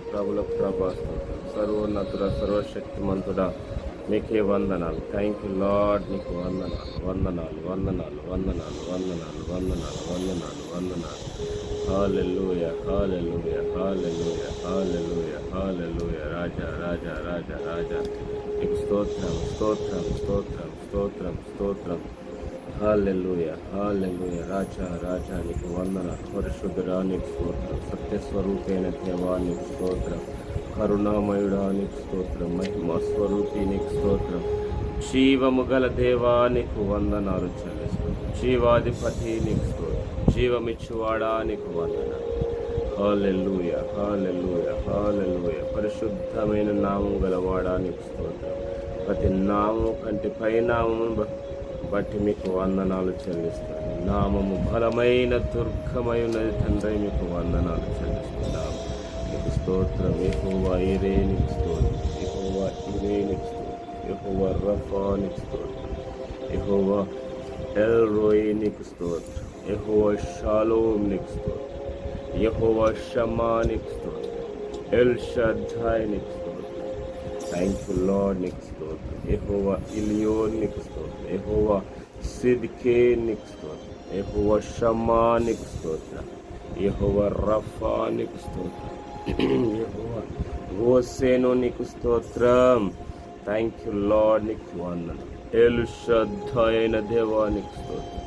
ప్రభుల ప్రభా స్తోత్రం. సర్వోన్నతుడ సర్వశక్తిమంతుడా మీకే వందనాలు. Thank you Lord. నీకు వందనాలు వందనాలు వందనాలు వందనాలు వందనాలు వందనాలు వందనాలు వందనాలు. హల్లెలూయా హల్లెలూయా హల్లెలూయా హల్లెలూయా హల్లెలూయా. రాజా రాజా రాజా రాజా నీకు స్తోత్రం స్తోత్రం స్తోత్రం స్తోత్రం స్తోత్రం. హల్లెలూయా హల్లెలూయా. రాజా రాజా నీకు వందనాలు. పరిశుద్ధుడా నీకు స్తోత్రం. సత్యస్వరూపైన దేవా నీకు స్తోత్రం. కరుణామయుడా నీకు స్తోత్రం. మహిమ స్వరూపి నీకు స్తోత్రం. జీవము గల దేవా నీకు వందనాలు చెల్లిస్తాం. జీవాధిపతి నీకు స్తోత్రం. జీవమిచ్చువాడా నీకు వందనాలు. హల్లెలూయా హల్లెలూయా హల్లెలూయా. పరిశుద్ధమైన నామం గలవాడా నీకు స్తోత్రం. ప్రతి నామం కంటే పైనామము బట్టి మీకు వందనాలు చెల్లిస్తాను. నామము బలమైన దుర్గమైనది తండ్రి, మీకు వందనాలు చెల్లిస్తున్నాము. నీకు స్తోత్రం. యెహోవా ఈరే నీకు స్తోత్రం. యెహోవా ఈరే నీకు స్తోత్రం. యెహోవా రఫా నీకు స్తోత్రం. యెహోవా ఎల్ రోయి నీకు స్తోత్రం. యెహోవా షాలోమ్ నీకు స్తోత్రం. యెహోవా షమా నీకు స్తోత్రం. ఎల్ షద్దాయ్ నీకు స్తోత్రం. థ్యాంక్ యూ లార్డ్ నీకు స్తోత్రం. యెహోవా ఇలియోన్ నీకు స్తోత్రం. యెహోవా సిద్కే నీకు స్తోత్రం. యెహోవా షమా నీకు స్తోత్రం. యెహోవా రఫా నీకు స్తోత్రం. యెహోవా హోసేను నీకు స్తోత్రం. థ్యాంక్ యూ లార్డ్ నీకు వందనం. ఎల్ షద్దాయ్ అయిన దేవా నీకు స్తోత్రం.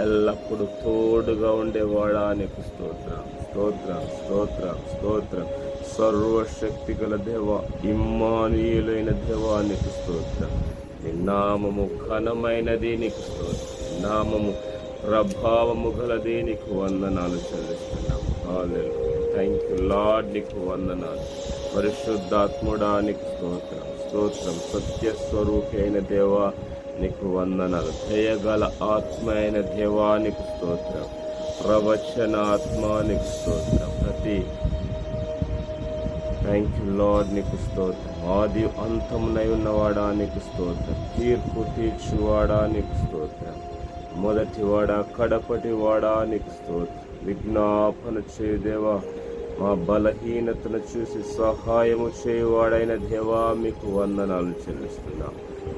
ఎల్లప్పుడూ తోడుగా ఉండేవాడా నీకు స్తోత్రం స్తోత్రం స్తోత్రం స్తోత్రం. సర్వశక్తి గల దేవ, ఇమ్మానుయేలైన దేవా నీకు స్తోత్రం. నీ నామము ఘనమైనది నీకు స్తోత్రం. నామము ప్రభావము గలది నీకు వందనాలు చెల్లిస్తున్నాము. హల్లెలూయా. థ్యాంక్ యూ లార్డ్ నీకు వందనాలు. పరిశుద్ధాత్ముడా నీకు స్తోత్రం స్తోత్రం. సత్యస్వరూపి అయిన దేవా నీకు వందనాలు. దయగల ఆత్మ అయిన దేవా నీకు స్తోత్రం. ప్రవచన ఆత్మ నీకు స్తోత్రం. థ్యాంక్ యూ లార్డ్ నీకు స్తోత్రం. ఆది అంతమునై ఉన్నవాడా నీకు స్తోత్రం. తీర్పు తీర్చువాడా నీకు స్తోత్రం. మొదటివాడా కడపటివాడా నీకు స్తోత్రం. విజ్ఞాపన చేయుదేవా, మా బలహీనతను చూసి సహాయము చేయువాడైన దేవా మీకు వందనాలు చెల్లిస్తున్నాం.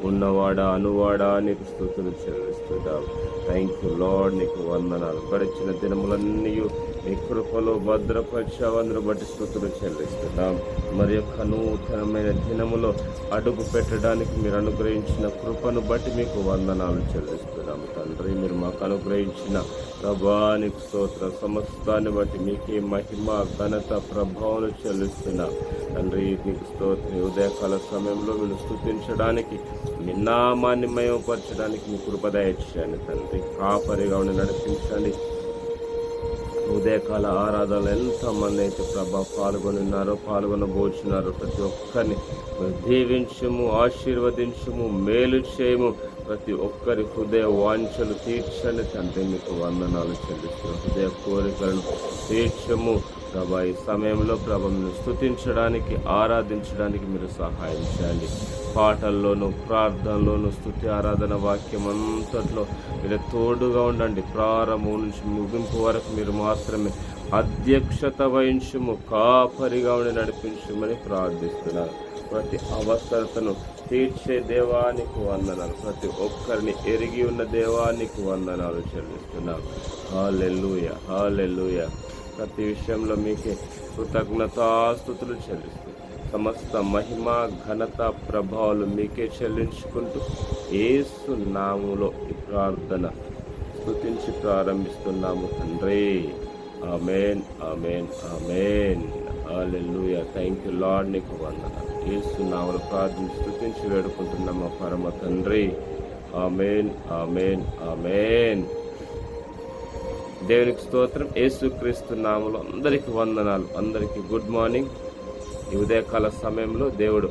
ఉన్నవాడా అనువాడా నీకు స్తుతులు చెల్లిస్తున్నాం. థ్యాంక్ యూ లార్డ్ నీకు వందనాలు. గడిచిన దినములన్నీ నీ కృపలో భద్రపరిచావందరూ బట్టి స్తుతులు చెల్లిస్తున్నాం. మరి యొక్క నూతనమైన దినములో అడుగు పెట్టడానికి మీరు అనుగ్రహించిన కృపను బట్టి మీకు వందనాలు చెల్లిస్తున్నాం. తండ్రి, మీరు మాకు అనుగ్రహించిన ప్రభానికి స్తోత్రం. సమస్తాన్ని బట్టి మీకే మహిమ ఘనత ప్రభావం చెల్లిస్తున్నాం. తండ్రి నీకు స్తోత్రం. ఉదయకాల సమయంలో మీరు స్తుతించడానికి, మీ నామాన్ని మయమపరచడానికి మీ కృప దయచేయండి తండ్రి. కాపరిగా ఉండి నడిపించండి. ఉదయకాల ఆరాధనలు ఎంతమంది అయితే ప్రభా పాల్గొన్నారో, పాల్గొనబోచున్నారో ప్రతి ఒక్కరిని దీవించము, ఆశీర్వదించము, మేలు చేయము. ప్రతి ఒక్కరి హృదయ వాంఛలు తీర్చండి తండ్రి. మీకు వందనాలు చెల్లిస్తున్నాం. హృదయ కోరికలను తీర్చము ప్రభా. ఈ సమయంలో ప్రభను స్తుతించడానికి, ఆరాధించడానికి మీరు సహాయం చేయండి. పాటల్లోనూ, ప్రార్థనలోనూ, స్తుతి ఆరాధన వాక్యం అంతట్లో మీరు తోడుగా ఉండండి. ప్రారంభం నుంచి ముగింపు వరకు మీరు మాత్రమే అధ్యక్షత వహించము, కాపరిగా ఉండి నడిపించమని ప్రార్థిస్తున్నారు. ప్రతి అవసరతను తీర్చే దేవానికి వందనాలు. ప్రతి ఒక్కరిని ఎరిగి ఉన్న దేవానికి వందనాలు చెల్లిస్తున్నాం. హల్లెలూయా హల్లెలూయా. ప్రతి విషయంలో మీకే కృతజ్ఞతాస్తుతులు చెల్లిస్తూ సమస్త మహిమ ఘనత ప్రభావాలు మీకే చెల్లించుకుంటూ యేసు నామములో ఈ ప్రార్థన స్తుతించి ప్రారంభిస్తున్నాము తండ్రి. ఆమేన్ ఆమేన్ ఆమేన్. హల్లెలూయా. థ్యాంక్ యూ లార్డ్ నీకు వందనాలు. యేసు నామములో ప్రార్థన స్తుతించి వేడుకుంటున్నాము పరమ తండ్రి. ఆమేన్ ఆమేన్ ఆమేన్. దేవునికి స్తోత్రం. యేసుక్రీస్తు నామములో అందరికీ వందనాలు. అందరికీ గుడ్ మార్నింగ్. ఈ ఉదయకాల సమయంలో దేవుడు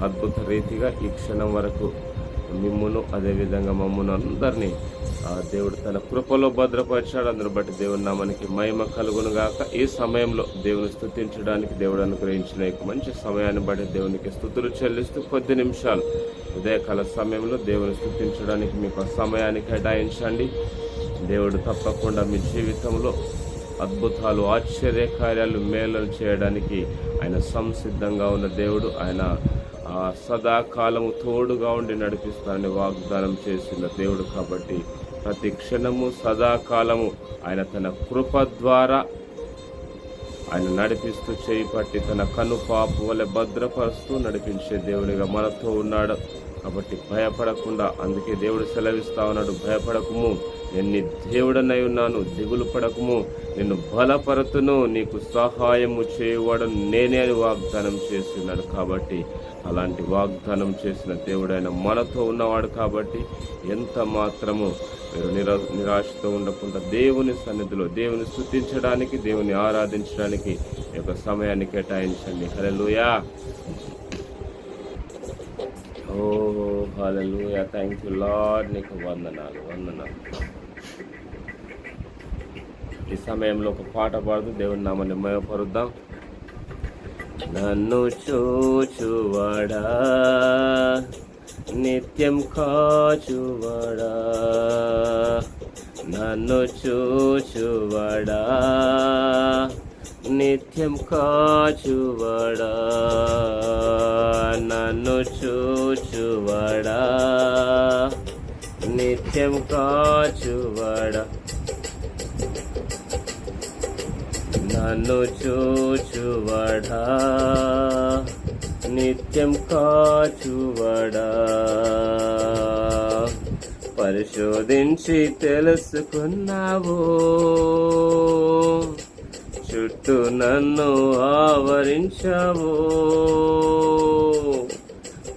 అద్భుత రీతిగా ఈ క్షణం వరకు మిమ్మును, అదేవిధంగా మమ్మను అందరినీ దేవుడు తన కృపలో భద్రపరిచాడు. అందరూ బట్టి దేవుని నామానికి మహిమ కలుగును గాక. ఈ సమయంలో దేవుని స్తుతించడానికి దేవుడు అనుగ్రహించిన మంచి సమయాన్ని బట్టి దేవునికి స్తుతులు చెల్లిస్తూ కొద్ది నిమిషాలు ఉదయకాల సమయంలో దేవుని స్తుతించడానికి మీకు సమయాన్ని కేటాయించండి. దేవుడు తప్పకుండా మీ జీవితంలో అద్భుతాలు, ఆశ్చర్యకార్యాలు, మేళలు చేయడానికి ఆయన సంసిద్ధంగా ఉన్న దేవుడు. ఆయన సదాకాలము తోడుగా ఉండి నడిపిస్తానని వాగ్దానం చేసిన దేవుడు కాబట్టి ప్రతి క్షణము సదాకాలము ఆయన తన కృప ద్వారా ఆయన నడిపిస్తూ చేయి పట్టి తన కనుపాపు వలె భద్రపరుస్తూ నడిపించే దేవుడిగా మనతో ఉన్నాడు. కాబట్టి భయపడకుండా, అందుకే దేవుడు సెలవిస్తా ఉన్నాడు, భయపడకుము, నేను నీ దేవుడనై ఉన్నాను, దిగులు పడకుము, నిన్ను బలపరుతును, నీకు సహాయము చేయవాడు నేనే అని వాగ్దానం చేస్తున్నాడు. కాబట్టి అలాంటి వాగ్దానం చేసిన దేవుడైన మనతో ఉన్నవాడు కాబట్టి ఎంత మాత్రము మీరు నిరాశతో ఉండకుండా దేవుని సన్నిధిలో దేవుని స్తుతించడానికి, దేవుని ఆరాధించడానికి ఈ యొక్క సమయాన్ని కేటాయించండి. హల్లెలూయా, ఓ హల్లెలూయా, థ్యాంక్ యూ లార్డ్, నీకు వందనాలు. ఈ సమయంలో ఒక పాట పాడుతూ దేవుని నామాన్ని మహిమపరుద్దాం. నన్ను చూచువాడా, నిత్యం కాచువాడా, నన్ను చూచువాడా, నిత్యం కాచువాడా, నన్ను చూచువాడా, నిత్యం కాచువాడా, నన్ను చూచువాడా, నిత్యం కాచువాడా, పరిశోధించి తెలుసుకున్నావు, చుట్టూ నన్ను ఆవరించావు,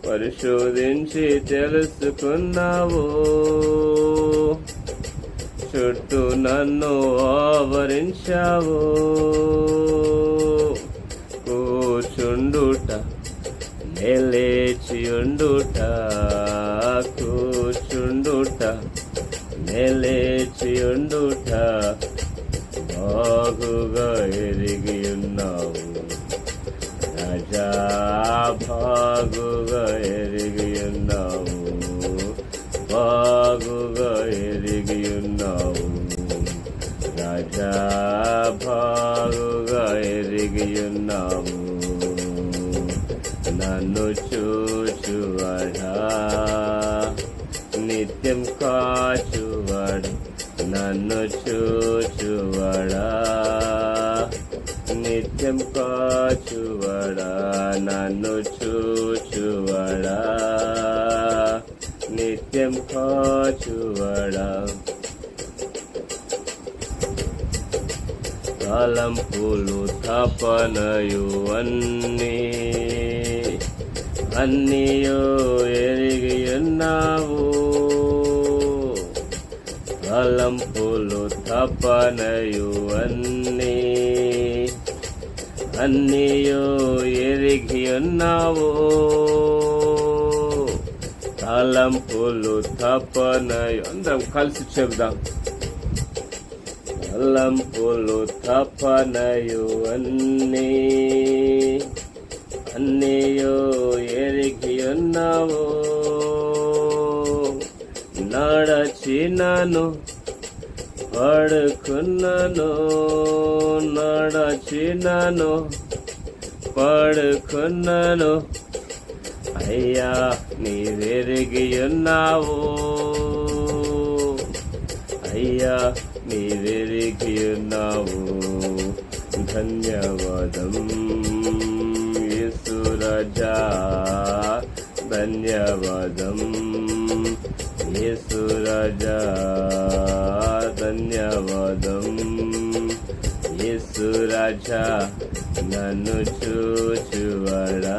పరిశోధించి తెలుసుకున్నావు, చుట్టూ నన్ను ఆవరించావు, కూర్చుండుట లేచియుండుట, కూర్చుండుట లేచియుండుట బాగుగా ఎరిగి ఉన్నావు రాజా, బాగుగా ఎరిగి ఉన్నావు, బాగుగా ఎరిగి ఉన్నావు రాజా, బాగుగా ఎరిగి ఉన్నావు, నన్ను చూచువాడా, నిత్యం కాచువాడు, నన్ను చూచువాడా, నిత్యం కాచువాడా, నన్ను చూచువాడా, నిత్యం కాచువాడా, తలంపులు తపనయు అన్నీయో ఎరిగి ఉన్నావు, తలంపులు తపనయు అన్నీయో ఎరిగి ఉన్నావు, తలంపులు తపనయు, అందరం కలిసి చెబుదాం, తలంపులు తపనయు అన్నీయో ఎరిగి ఉన్నావు, నడచినను పడుకున్నను, నడచినను పడుకున్నను, అయ్యా నీవెరిగి ఉన్నావు, అయ్యా నీవెరిగి ఉన్నావు, ధన్యవాదం యేసు రాజా, ధన్యవాదం యేసు రాజా, ధన్యవాదం యేసు రాజా, నన్ను చూచువాడా,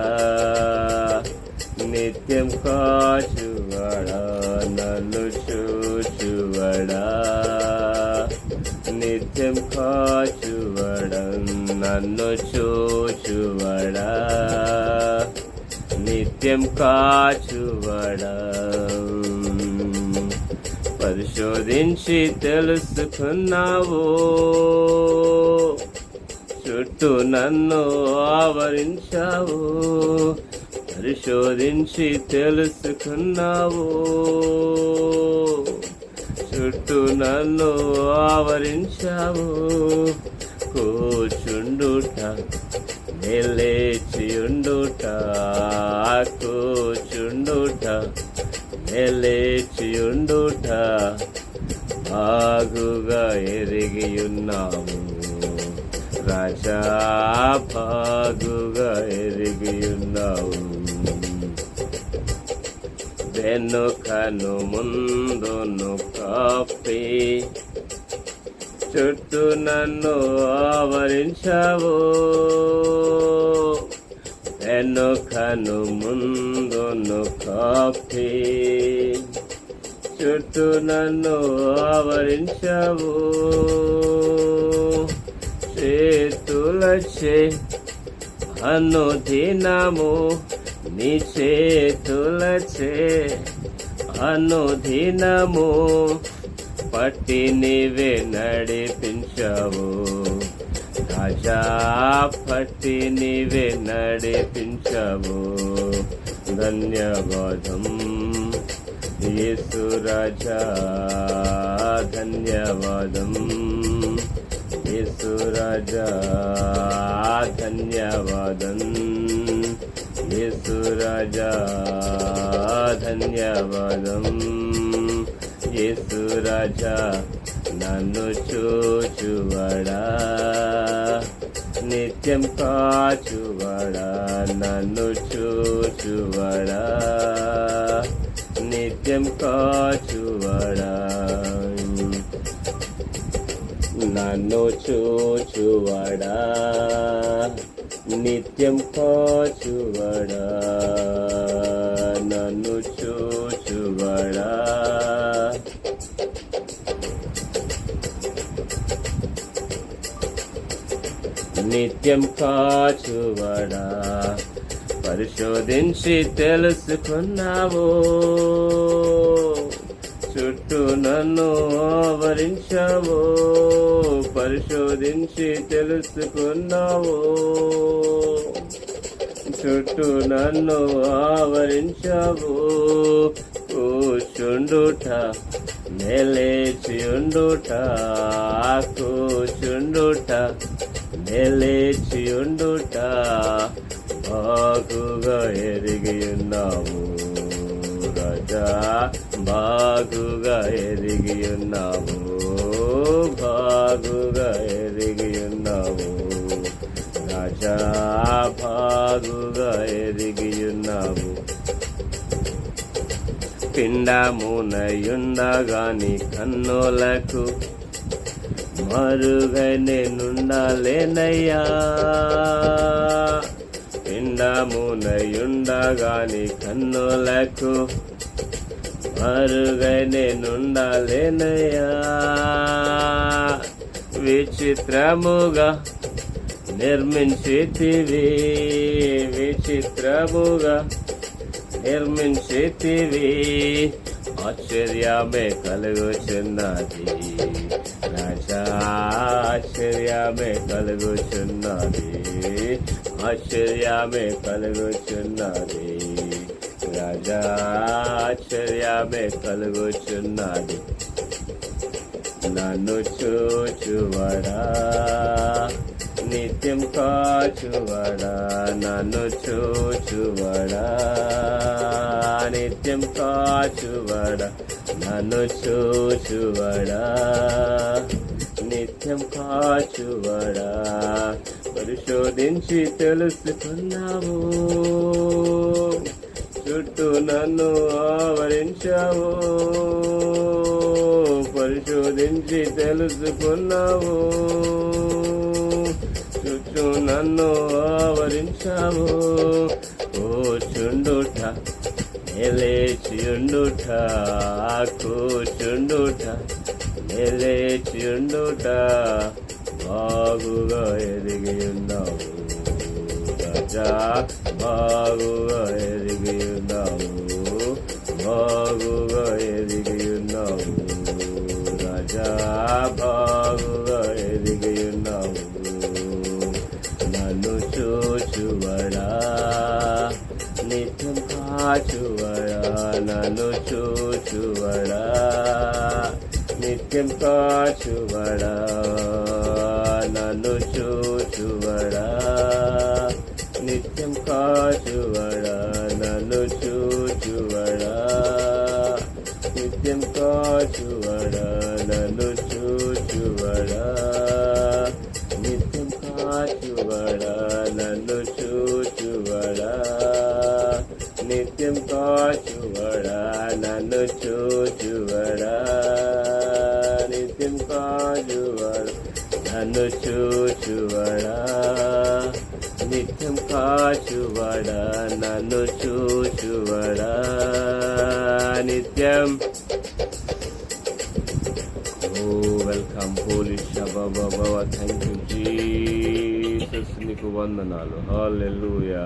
నిత్యం కాచువాడా, నన్ను చూచువాడా, నిత్యం కాచువాడా, నన్ను చూచువాడా, నిత్యం కాచువాడా, పరిశోధించి తెలుసుకున్నావు, చుట్టూ నన్ను ఆవరించావు, పరిశోధించి తెలుసుకున్నావు, చుట్టూ నన్ను ఆవరించావు, కూచుండుట నిలిచియుండుట కూచుండుట నిలిచియుండుట బాగుగా ఎరిగియున్నాము రాజా బాగుగా ఎరిగియున్నావు వెనుకను ముందును కప్పి చుట్టూ నన్ను ఆవరించావు వెనుకను ముందును కప్పి చుట్టూ నన్ను ఆవరించావు చేతులచే అనుదినము నీ చేతులచే అనుదినము పట్టి నీవే నడిపించావు రాజా పట్టి నీవే నడిపించావు ధన్యవాదం యేసు రాజా ధన్యవాదం యేసు రాజా ధన్యవాదం యేసు రాజా ధన్యవాదం యేసు రాజా నన్ను చూచువడా నిత్యం కాచువడా నన్ను చూచువడా నిత్యం కాచువడా నన్ను చూచువడా నిత్యం కాచువడా నన్ను చూచువడా నిత్యం కాచువడా పరిశోధించి తెలుసుకున్నావు చుట్టూ నన్ను ఆవరించావు పరిశోధించి తెలుసుకున్నావు చుట్టూ నన్ను ఆవరించావు కూచుండుట నిలిచియుండుట కూచుండుట నిలిచియుండుట బాగుగా ఎరిగియున్నావు రాజా బాగుగా ఎరిగియున్నావు బాగుగా ఎరిగియున్నావు రాజా బాగుగా ఎరిగియున్నావు పిండమునయుండగాని కన్నులకు మరుగై నేనుండాలేనయ్యా పిండమునయుండగాని కన్నులకు మరుగై నేనుండాలేనయ్యా విచిత్రముగా నిర్మించితివి విచిత్రముగా నిర్మించితివి ఆశ్చర్యమే కలుగుచున్నది రాజా ఆశ్చర్యమే కలుగుచున్నది ఆశ్చర్యమే కలుగుచున్నది రాజా ఆశ్చర్యమే కలుగుచున్నది నన్ను చూచువడా నిత్యం కాచువడా నన్ను చూచువడా నిత్యం కాచువడా నన్ను చూచువడా నిత్యం కాచువడా పరిశోధించి తెలుసుకున్నావు చుట్టూ నన్ను ఆవరించావు పరిశోధించి తెలుసుకున్నావు చుట్టూ నన్ను ఆవరించావు కూచుండుట నిలిచియుండుట కూచుండుట నిలిచియుండుట బాగుగా ఎరిగియున్నావు రాజా బాగుగా ఎరిగియున్నావు బాగుగా ఎరిగియున్నావు రాజా బాగుగా ఎరిగియున్నావు నన్ను చూచువడా నిత్యం కాచువడా నన్ను చూచువడా నిత్యం కాచువడా నన్ను చూచువడా, నిత్యం కాచువడా, నన్ను చూచువడా, నిత్యం కాచువడా, నన్ను చూచువడా, నిత్యం కాచువడా, నన్ను చూచువడా, నిత్యం కాచువడా, నన్ను చూచువడా, నిత్యం కాచువడా, నన్ను చూచువడా, నిత్యం కాచువడా, నన్ను చూచువడా, నిత్యం. వెల్కమ్ హోలీ షబాబా. థ్యాంక్ యూ జీసస్, నీకు వందనాలు. హల్లెలూయా.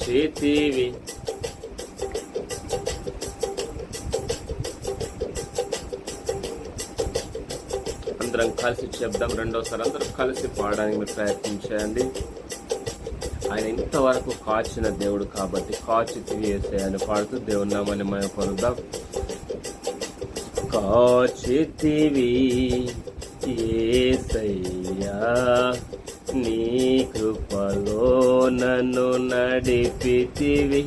చేతివి అందరం కలిసి చెప్దాం. రెండోసారి అందరం కలిసి పాడడానికి మీరు ప్రయత్నించండి. ఆయన ఇంతవరకు కాచిన దేవుడు కాబట్టి కాచితివి యేసయ్యని పాడుతూ దేవుని నామాన్ని మనం పొందుదాం. కాచితివి యేసయ్యా, నీ కృపలో నన్ను నడిపితివి,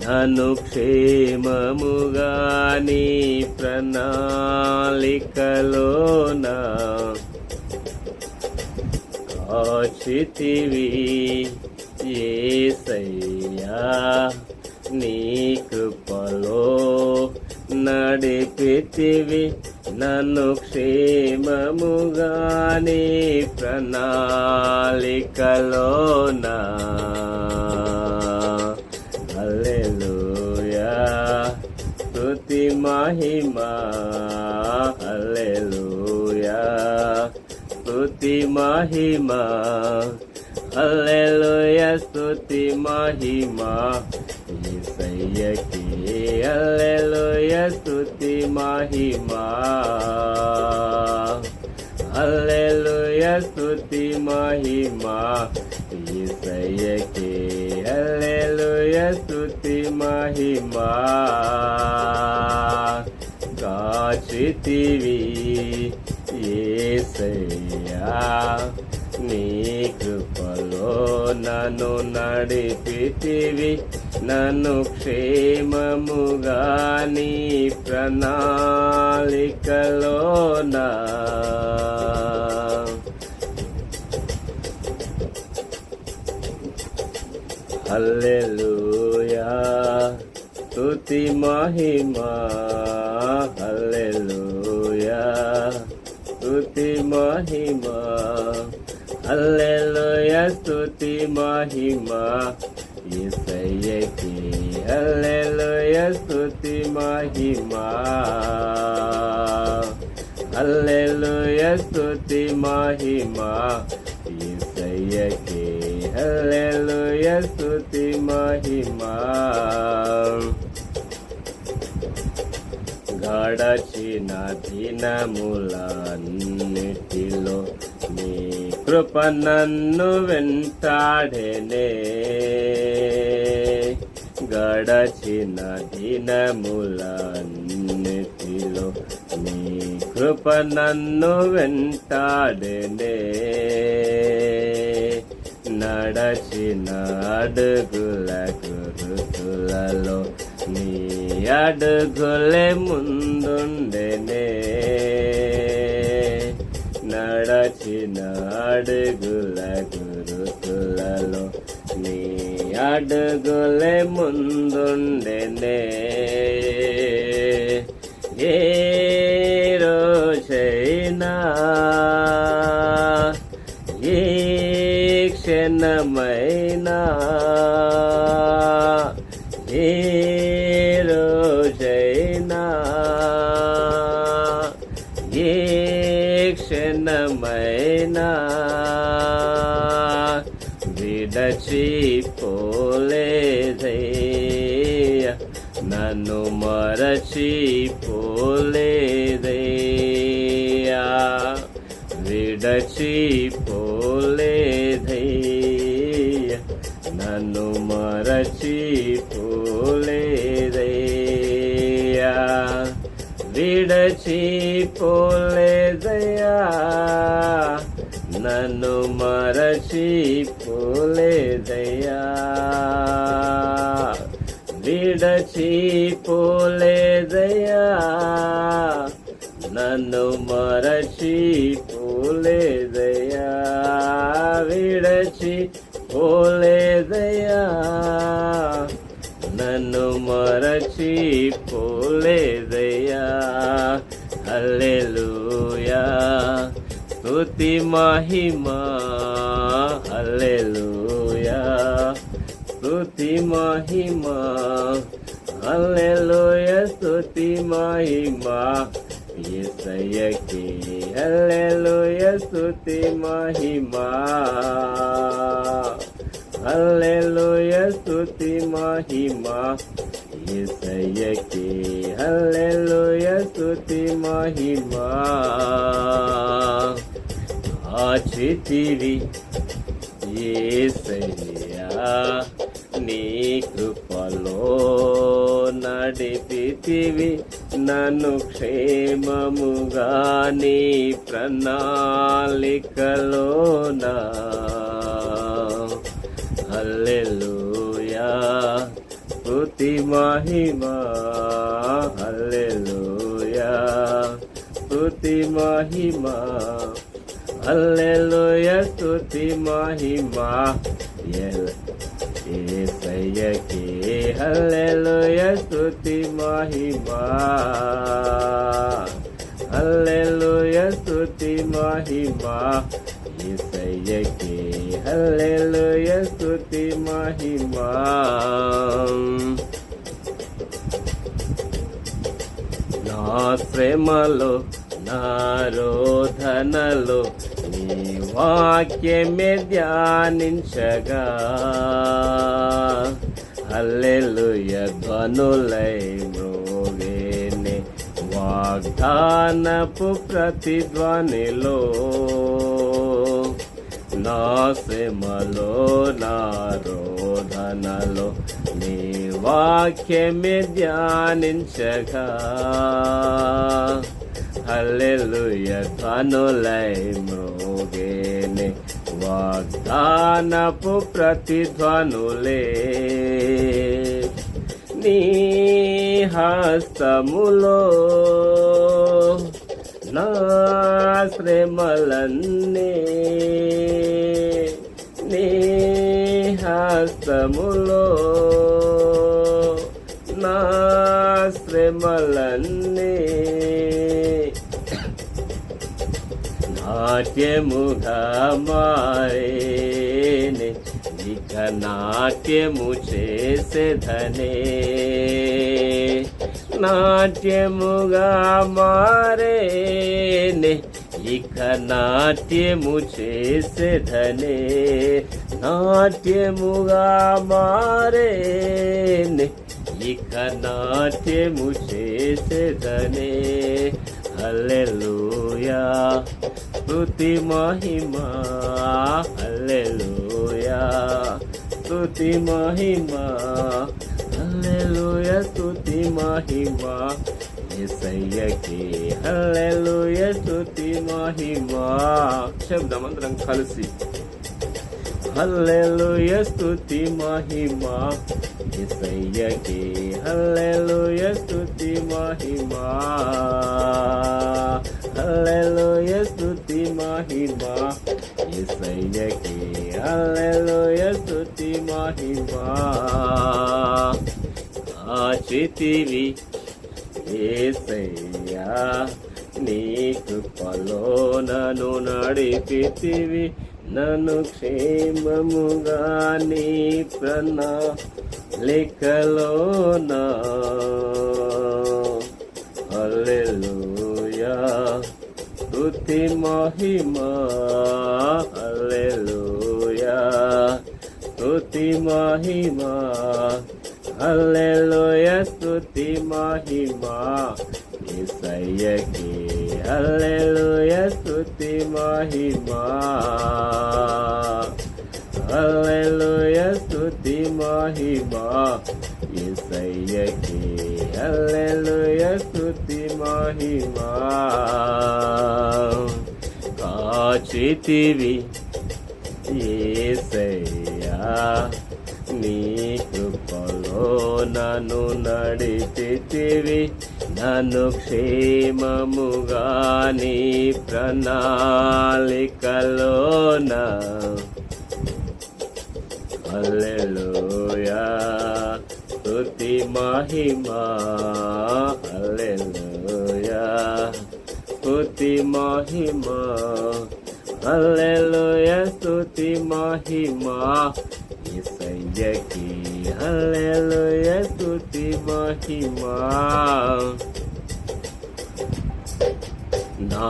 నన్ను క్షేమముగా నీ ప్రణాళికలోనా కాచితివి యేసయ్యా, నీ కృపలో నడిపితివి, నన్ను క్షేమముగా నీ ప్రణాళికలోనా. హల్లెలూయా, స్తుతి మహిమా, హల్లెలూయా, స్తుతి మహిమా, హల్లెలూయా, స్తుతి మహిమా యేసయ్యకే. హల్లెలూయా, స్తుతి మహిమా, హల్లెలూయా, స్తుతి మహిమా యేసయ్యకే. హల్లెలూయా, స్తుతి మహిమా. కాచితివి యేసయ్యా, నీ కృపలో నన్ను నడిపితివి, నన్ను క్షేమముగా నీ ప్రణాళికలోనా. హల్లెలూయా, స్తుతి మహిమా, హల్లెలూయా, స్తుతి మహిమా, హల్లెలూయా, స్తుతి మహిమా యేసయ్యకే. హల్లెలూయా, స్తుతి మహిమా, హల్లెలూయా, స్తుతి మహిమా యేసయ్యకే. హల్లెలూయా, స్తుతి మహిమా. గడచిన దినములన్నిటిలో నీ కృప నన్ను వెంటాడెనే, గడచిన దినములన్నిటిలో నీ కృప నన్ను వెంటాడెనే, నడచిన అడుగుల గురుతులలో నీ అడుగులే ముందుండెనే, నడచిన అడుగుల గురుతులలో నీ అడుగులే ముందుండెనే. ఏ రోజైనా ఏ క్షణమైనా ఏ రోజైనా ఏ క్షణమైనా విడచిపోలేదయ్యా, నన్ను మరచిపోలేదయ్యా, విడచిపోలేదయ్యా, నన్ను మరచిపోలేదయ్యా. విడచిపోలేదయ్యా, నన్ను మరచిపోలేదయ్యా, విడచిపోలేదయ్యా, నన్ను మరచిపోలేదయ్యా, విడచిపోలేదయ్యా, నన్ను మరచిపోలేదయ్యా. హల్లెలూయా, స్తుతి మహిమా, హల్లెలూయా, స్తుతి మహిమా, హల్లెలూయా, స్తుతి మహిమా యేసయ్యకే. హల్లెలూయా, స్తుతి మహిమా, హల్లెలూయా, స్తుతి మహిమా యేసయ్యకే. హల్లెలూయా, స్తుతి మహిమా. ఆచితివి యేసయ్యా, నీ కృపలో నడిపితివి నన్ను క్షేమముగా, నీ ప్రణాళికలోనా. హల్లెలూయా, స్తుతి మహిమా, హల్లెలూయా, స్తుతి మహిమా, హల్లెలూయా, స్తుతి మహిమా యేసయ్యకే. హల్లెలూయా, స్తుతి మహిమా, హల్లెలూయా, స్తుతి మహిమా యేసయ్యకే. హల్లెలూయా, స్తుతి మహిమా. నా శ్రమలో నా రోధనలో నీ వాక్యమే ధ్యానించగా, హల్లెలూయా ధ్వనులై మ్రోగేనే వాగ్దానపు ప్రతిధ్వనిలో. నా శ్రమలో నా రోధనలో నీ వాక్యమే ధ్యానించగా, హల్లెలూయా ధ్వనులై మ్రోగేనే వాగ్దానపు ప్రతిధ్వనులే. నీ హస్తములో నా శ్రమలన్నీ, నీ హస్తములో నా శ్రమలన్నీ నాట్యముగా మారేనే, ఇక నాట్యము చేసేదనే. నాట్యముగా మారేనే, ఇక నాట్యము చేసేదనే. నాట్యముగా మారేనే, ఇక నాట్యము చేసేదనే. హల్లెలూయా, స్తుతి మహిమా, హల్లెలూయా, స్తుతి మహిమా, హల్లెలూయా, స్తుతి మహిమా యేసయ్యకే. హల్లెలూయా, స్తుతి మహిమా. శబ్దమంతరం కలిసి హల్లెలూయా, స్తుతి మహిమా యేసయ్యకే. హల్లెలూయా, స్తుతి మహిమా, హల్లెలూయా, స్తుతి మహిమా యేసయ్యకే. హల్లెలూయా, స్తుతి మహిమా. ఆచితివి యేసయ్యా, నీ కృపలో నన్ను నడిపితివి నన్ను క్షేమముగా, నీ ప్రణాళికలోనా. హల్లెలూయా, స్తుతి మహిమా, హల్లెలూయా, స్తుతి మహిమా, హల్లెలూయా, స్తుతి మహిమా యేసయ్యకే. హల్లెలూయా, స్తుతి మహిమా, హల్లెలూయా, స్తుతి మహిమా యేసయ్యకే. హల్లెలూయా, స్తుతి మహిమా. మహిమా కాచితివి యేసయ్యా నీ కృపలో నన్ను నడిపితివి నన్ను క్షేమముగా నీ ప్రణాళికలోన హల్లెలూయా స్తుతి మహిమా హల్లెలూయా స్తుతి మహిమా హల్లెలూయా స్తుతి మహిమా యేసయ్యకి హల్లెలూయా స్తుతి మహిమా నా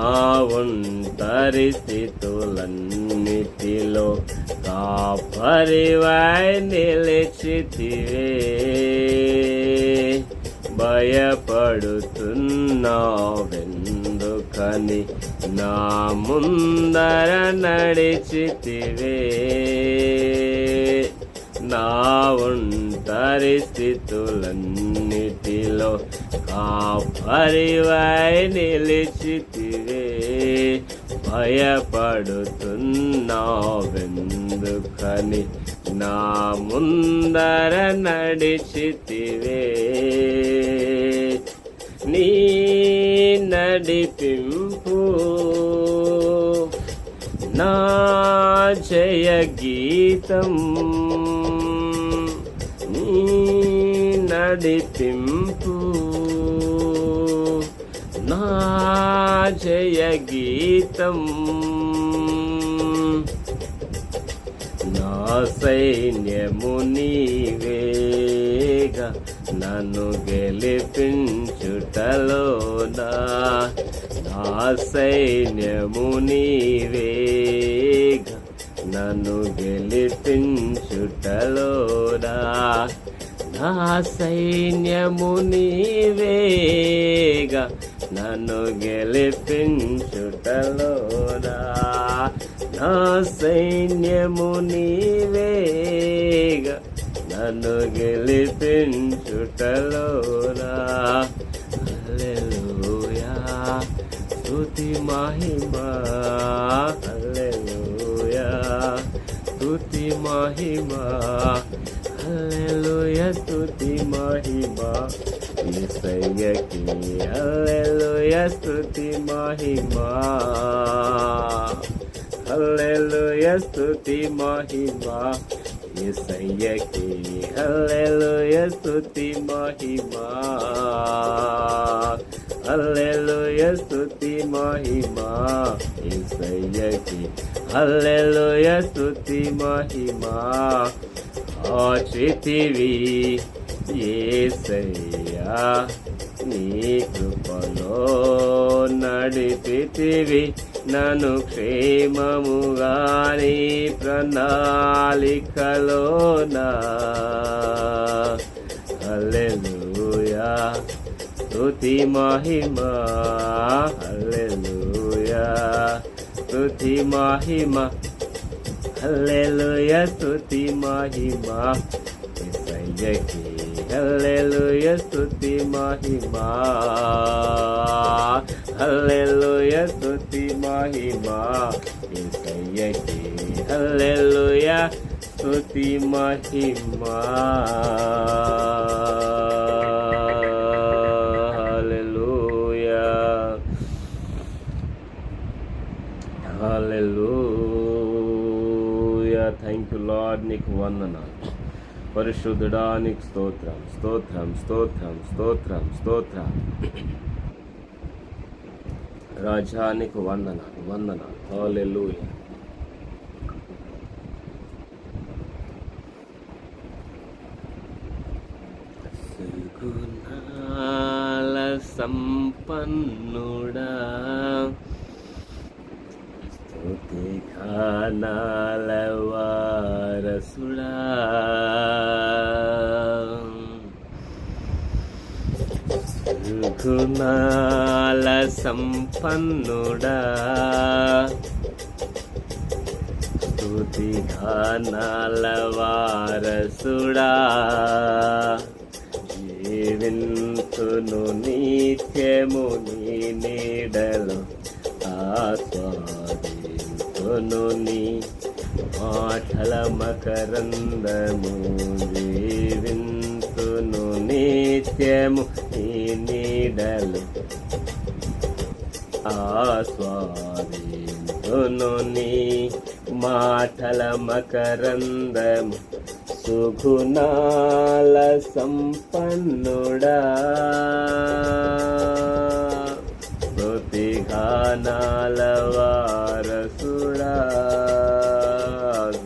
ఒంటరి స్థితులన్నిటిలో కాపరివై నిలిచితివే భయపడుతున్నావెందుకని నా ముందర నడిచితివే నా ఒంటరి స్థితులన్నిటిలో కాపరివై నిలిచితివే భయపడుతున్నావెందుకని నా ముందర నడిచితివే నీ నడిపింపు నా జయ గీతం నీ నడిపింపు నా జయ గీతం నా సైన్యము నీవేగా నన్ను గెలిపించుటలోనా నా సైన్యము నీవేగా నన్ను గెలిపించుటలోనా నా సైన్యము నీవేగా నన్ను గెలిపించుటలోనా నా సైన్యము నీవేగా నన్ను గెలిపించుటలోనా హల్లెలూయా స్తుతి మహిమా హల్లెలూయా స్తుతి మహిమా హల్లెలూయా స్తుతి మహిమా యేసయ్యకి హల్లెలూయా స్తుతి మహిమా హల్లెలూయా స్తుతి మహిమా యేసయ్యకి హల్లెలూయా స్తుతి మహిమా హల్లెలూయా స్తుతి మహిమా యేసయ్యకి హల్లెలూయా స్తుతి మహిమా ఆచితివి యేసయ్యా నీ కృపలో నడిపితివి నన్ను క్షేమముగా నీ ప్రణాళికలోనా హల్లెలూయా స్తుతి మహిమా హల్లెలూయా స్తుతి మహిమా హల్లెలూయా స్తుతి మహిమా యేసయ్యకి హల్లెలూయా స్తుతి మహిమా హల్లెలూయా స్తుతి మహిమా యేసయ్యకి హల్లెలూయా స్తుతి మహిమా హల్లెలూయా హల్లెలూయా థ్యాంక్ యూ లార్డ్ నీకు వందనాలు పరిశుద్ధుడా నీకు స్తోత్రం స్తోత్రం స్తోత్రం స్తోత్రం స్తోత్రం రాజా నీకు వందనాలు వందనాలు హల్లెలూయా సుగుణాల సంపన్నుడా స్తుతి గానాల వారసుడా సుగుణాల సంపన్నుడా స్తుతి గానాల వారసుడా జీవింతును నిత్యము నీ నీడలో ఆస్వాదింతును నీ మాటల మకరందము జీవింతును నిత్యము నీ నీడలో ఆస్వాదింతును నీ మాటల మకరందము సుగుణాల సంపన్నుడా స్తుతిగానాల వారసుడా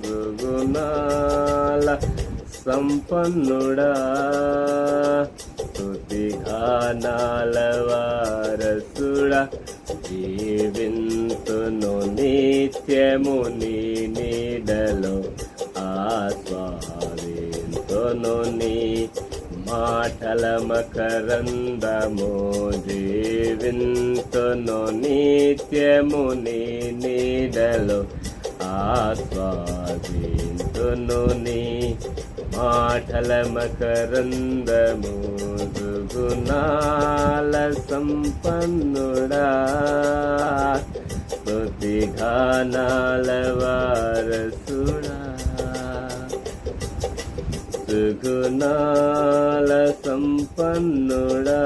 సుగుణాల సంపన్నుడా స్తుతిగానాల వారసుడా జీవింతును నిత్యము నీ నీడలో ఆస్వాదింతును నీ మాటల మకరందము జీవింతును నిత్యము నీ నీడలో ఆస్వాదింతును నీ మాటల మకరందము సుగుణాల సంపన్నుడా స్తుతిగానాల వారసుడా సుగుణాల సంపన్నుడా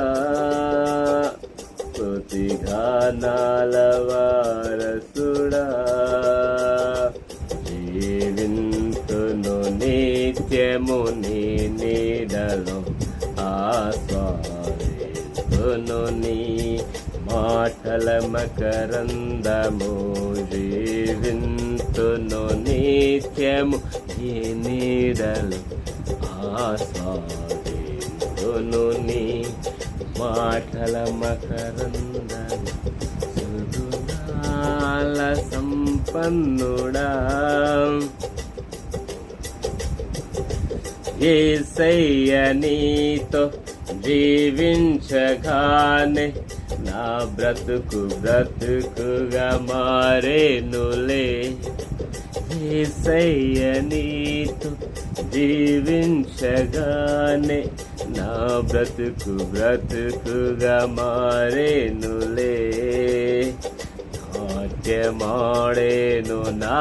స్తుతిగానాల వారసుడా జీవింతును నిత్యము నీ నీడలో ఆస్వాదింతును నీ మాటల మకరందము జీవింతును నిత్యము ఈ నీడలో ఆస్వాదింతును నీ మాటల మకరందము సుగుణాల సంపన్నుడా యేసయ్య నీతో జీవించగానే నా బ్రతుకు బ్రతుకుగా మారేనులే యేసయ్య నీతో జీవించగానే నా బ్రతుకు బ్రతుకుగా మారేనులే నాట్యమాడేను నా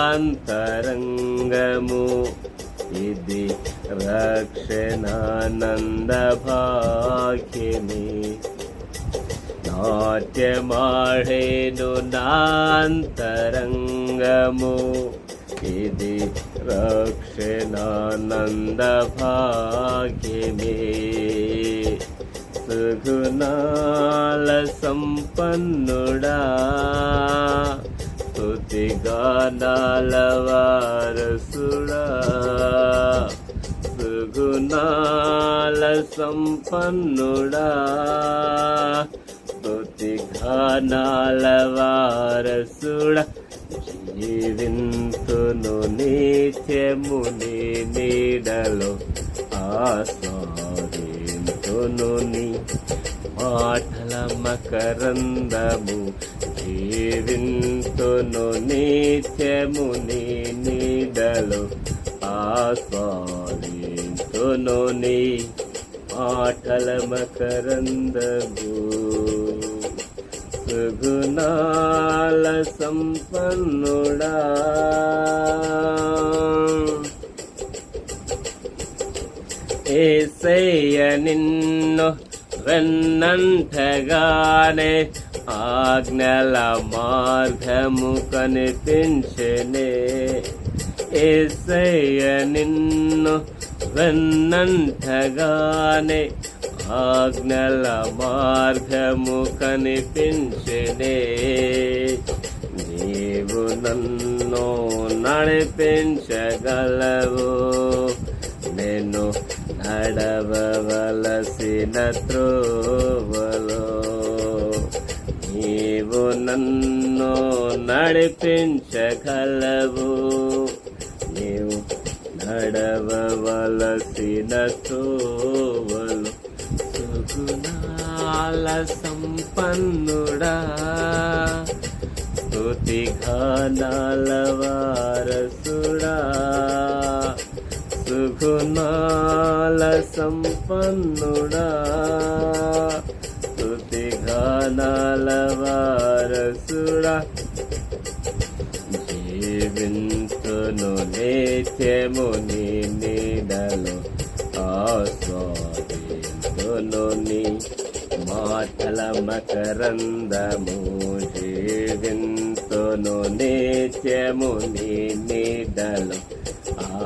అంతరంగము ఇది రక్షణానంద భాగ్యమే నాట్యమాడేను నాంతరంగము ఇది రక్షణానంద భాగ్యమే సుగుణాల సంపన్నుడా స్తుతిగానాల వారసుడా సుగుణాల సంపన్నుడా స్తుతిగానాల వారసుడా జీవింతును నిత్యము నీ నీడలో ఆస్వాదింతును నీ మాటల మకరందము జీవింతును నిత్యము నీ నీడలో ఆస్వాదింతును నీ మాటల మకరందము సుగుణాల సంపన్నుడా యేసయ్య నిన్ను వెన్నంటగానే ఆజ్ఞల మార్గము కనిపించెనే యేసయ్య నిన్ను వెన్నంటగానే ఆజ్ఞల మార్గము కనిపించెనే నీవు నన్ను నడిపించగలవు నేను నడవవలసిన త్రోవలో నీవు నన్ను నడిపించగలవు నీవు నడవవలసిన త్రోవలో సుగుణాల సంపన్నుడా స్తుతిగానాల వారసుడా సుగుణాల సుగుణాల సంపన్నుడా స్తుతి గానాల వారసుడా జీవింతును నిత్యము నీ నీడలో ఆస్వాదింతును నీ మాటల మకరందము జీవింతును నిత్యము నీ నీడలో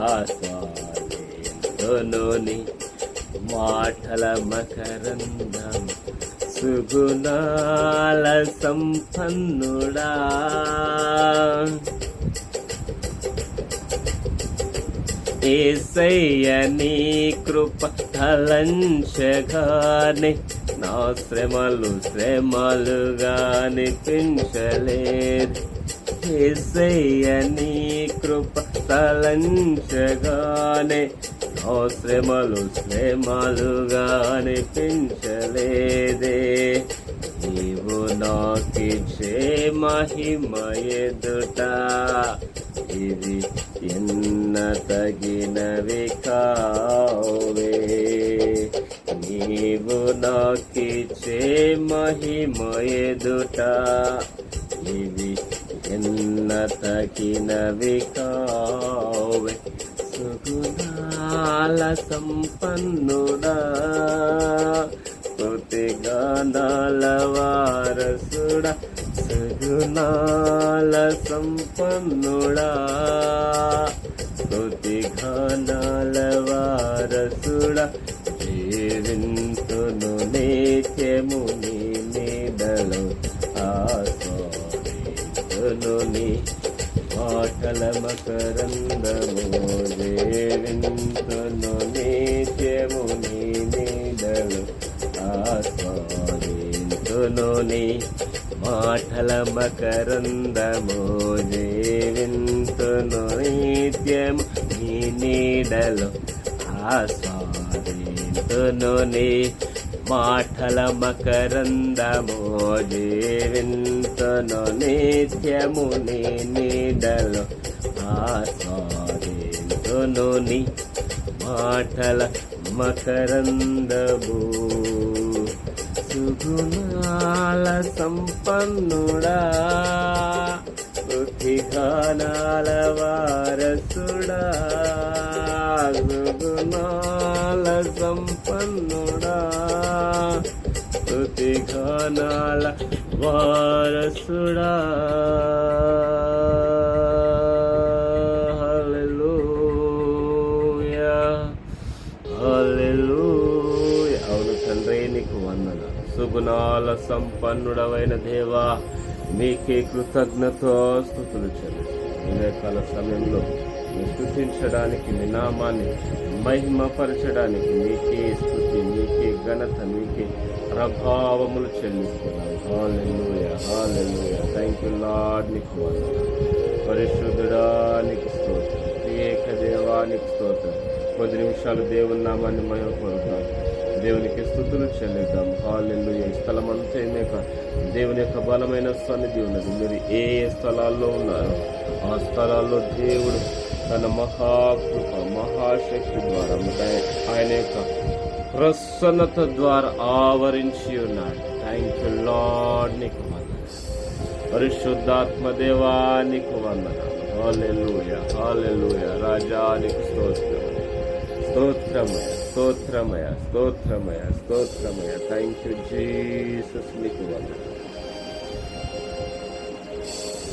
ఆస్వాదింతును నీ మాటల మకరందము సుగుణాల సంపన్నుడా యేసయ్య నీ కృప తలంచగానే నా శ్రమలుగా అనిపించలేదు. యేసయ్య నీ కృప తలంచగానే నా శ్రమలుగా అనిపించలేదే. నీవు నాకిచ్చే మహిమ ఎదుట ఇది ఎన్న తగినవి కావే. నీవు నాకిచ్చే మహిమ ఎదుట ఇది ఎన్న తగినవి కావే. సుగుణాల సంపన్నుడా స్తుతి గానాల వారసుడా సుగుణాల సంపన్నుడా స్తుతి గానాల వారసుడా జీవింతును నిత్యము నీ నీడలో ఆస్వాదింతును నీ మాటల మకరందము జీవింతును నిత్యము నీ నీడలో ఆస్వాదింతును నీ మాటల మకరందము జీవింతును నిత్యము నీ నీడలో ఆస్వాదింతును నీ మాటల మకరందము జీవింతును నిత్యము నీ నీడలో ఆస్వాదింతును నీ మాటల మకరందము. సుగుణాల సంపన్నుడా స్తుతి గానాల వారసుడా సుగుణాల సంపన్నుడా స్తుతి గానాల వారసుడా. హల్లెలూయా హల్లెలూయా. అవును తండ్రి నీకు వందనాలు. సుగుణాల సంపన్నుడవైన దేవా మీకే కృతజ్ఞతాస్తుతులు చెల్లిస్తున్నాను. ఇదే కాల సమయంలో మీ స్తుతించడానికి మీ నామాన్ని మహిమపరచడానికి మీకే స్తుతి మీకే ఘనత మీకే ప్రభావములు చెల్లిస్తున్నాను. Hallelujah hallelujah. Thank you Lord. నీకు వందనాలు. పరిశుద్ధుడా నీకు స్తోత్రం. ఏక దేవానికి స్తోత్రం. కొద్ది నిమిషాలు దేవుని నామాన్ని మహిమపరుద్దాం. దేవునికి స్తుతులు చెల్లిద్దాం. హల్లెలూయా. ఈ స్థలమంతా దేవుని యొక్క బలమైన సన్నిధి ఉన్నది. మీరు ఏ స్థలాల్లో ఉన్నారో ఆ స్థలాల్లో దేవుడు తన మహాకృప మహాశక్తి ద్వారా ఆయన యొక్క ప్రసన్నత ద్వారా ఆవరించి ఉన్నాడు. Thank you Lord. నీకు వందనాలు. పరిశుద్ధాత్మ దేవా నీకు వందనాలు. హల్లెలూయా హల్లెలూయా. రాజానికి స్తోత్రం స్తోత్రమయ స్తోత్రమయ స్తోత్రమయ స్తోత్రమయ. Thank you Jesus. నీకు వందనాలు.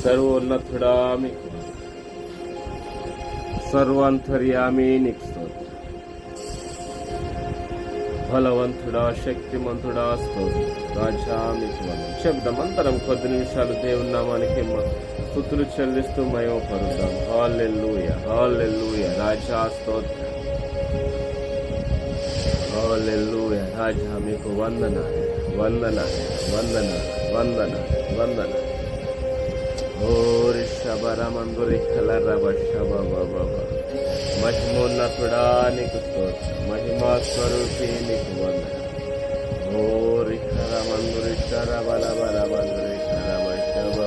సర్వోన్నతుడా మీకు సర్వాంతర్యామి నీకు స్తోత్రం. బలవంతుడా శక్తిమంతుడా స్తోత్రం. రాజా మీకు వందనాలు. శబ్దమంతరం కొద్ది నిమిషాలు దేవుని నామానికి స్తుతులు చెల్లిస్తూ మహిమపరుద్దాం. హల్లెలూయా హల్లెలూయా. రాజా స్తోత్రం. హల్లెలూయా. రాజా మీకు వందనాలు వందనాలు వందనాలు వందనాలు వందనాలు. ఓరి శబరమందురి కలరవ శబ మహిమోన్నతుడా నీకు స్తోత్రం. మహిమా స్వరూపి నీకు వందనాలు. ఓరి కరమందురి శరబల బలమందురి శరవ శబ.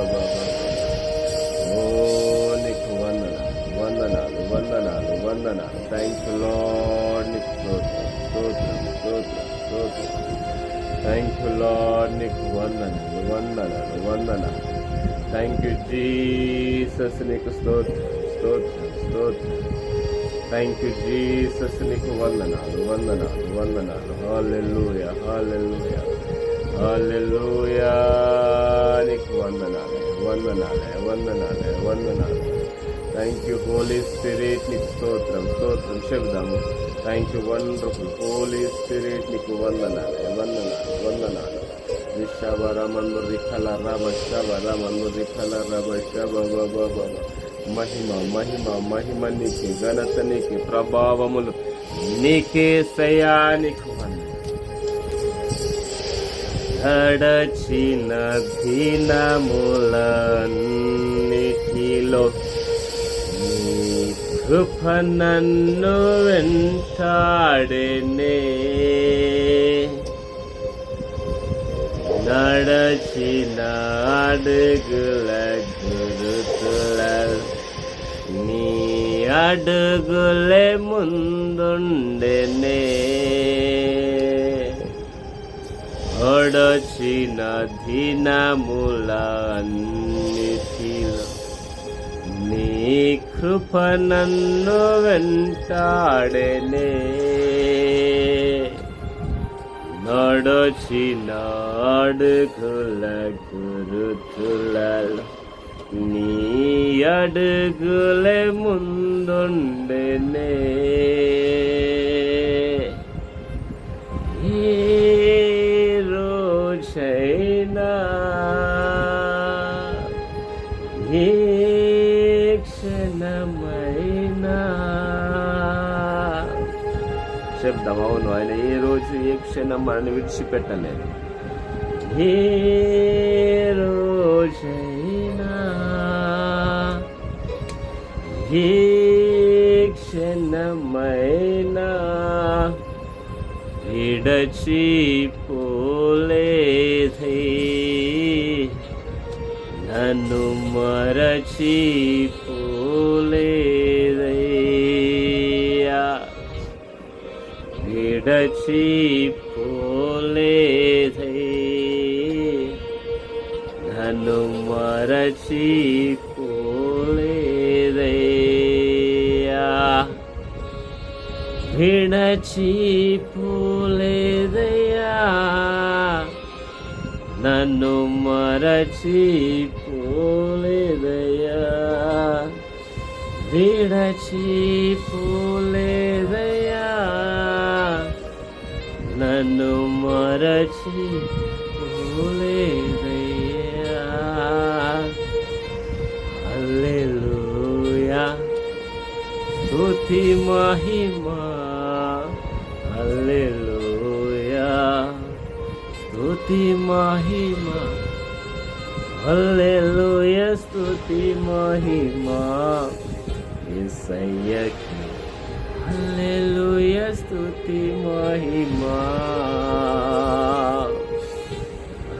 ఓ నీకు వందనాలు వందనాలు వందనాలు వందనాలు. Thank you Lord. Thank you Lord, నీకు వందనాలు వందనాలు వందనాలు. థ్యాంక్ యూ జీసస్, నీకు స్తోత్రం స్తోత్రం స్తోత్రం. థ్యాంక్ యూ జీసస్, నీకు వందనాలు వందనాలు వందనాలు. హల్లెలూయా హల్లెలూయా హల్లెలూయా. నీకు వందనాలే వందనాలే వందనాలే వందనాలు. థ్యాంక్ యూ హోలీ స్పిరిట్, నీకు స్తోత్రం స్తోత్రం చెబుదాము. Thank you wonderful holy spirit, నీకు వందనాలే వందనాలు వందనాలు. విశ్వరమను రిఖల రమ శవరమను రిఖల రమ శవ. మహిమ మహిమ మహిమ నీకే, ఘనత నీకే, ప్రభావములు నీకే సయానికి గడచిన దినములన్నిటిలో నీ కృప నన్ను వెంటాడెనే. నడచిన అడుగుల గురుతుల నీ అడుగులే ముందుండెనే. ఒడచిన దినములన్నిటిలో నీ కృప నన్ను వెంటాడెనే. నడచిన అడుగుల గురుతులలో నీ అడుగులే ముందుండెనే. ఏ రోజైనా ఏ క్షణమైనా చెప్దాం. అవును, ఆయన ఏ రోజు ఏ క్షణం మనల్ని విడిచిపెట్టలేదు. ఏ రోజైనా ఏ క్షణమైనా విడచిపోలేదే. నన్ను మరచిపోలేదయ్యా, విడచిపోలేదే. నన్ను మరచిపోలేదయ్యా, విడచిపోలేదయ్యా. నన్ను మరచిపోలేదయ్యా, విడచిపోలేదయ్యా. నన్ను మరచిపోలేదయ్యా. హల్లెలూయా, స్తుతి మహిమా. హల్లెలూయా, స్తుతి మహిమా. హల్లెలూయా, స్తుతి మహిమా యేసయ్యకి. హల్లెలూయా, స్తుతి మహిమా.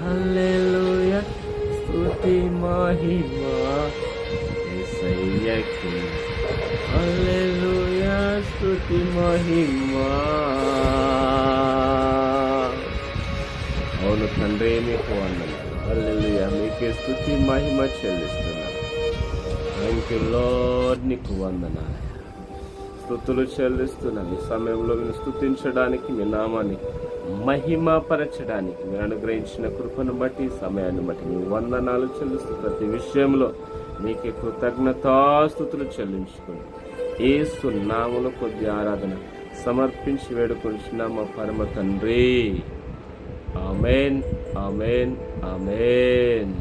హల్లెలూయా, స్తుతి మహిమా యేసయ్యకి. హల్లెలూయా, స్తుతి మహిమా. అవును తండ్రి, మీకు వందనాలు. హల్లెలూయా, మీకే స్తుతి మహిమ చెల్లిస్తున్నాను. థ్యాంక్ యూ లార్డ్, నీకు వందనాలు, స్తుతులు చెల్లిస్తున్నాను. ఈ సమయంలో మీరు స్తుతించడానికి, మీ నామాన్ని మహిమపరచడానికి మీరు అనుగ్రహించిన కృపను బట్టి, సమయాన్ని బట్టి మీ వందనాలు చెల్లిస్తూ ప్రతి విషయంలో మీకే కృతజ్ఞతాస్తుతులు చెల్లించుకోండి. యేసు నామములో కొద్ది ఆరాధన సమర్పించి వేడుకొంచున్న మా పరమ తండ్రి. ఆమేన్ ఆమేన్ ఆమేన్.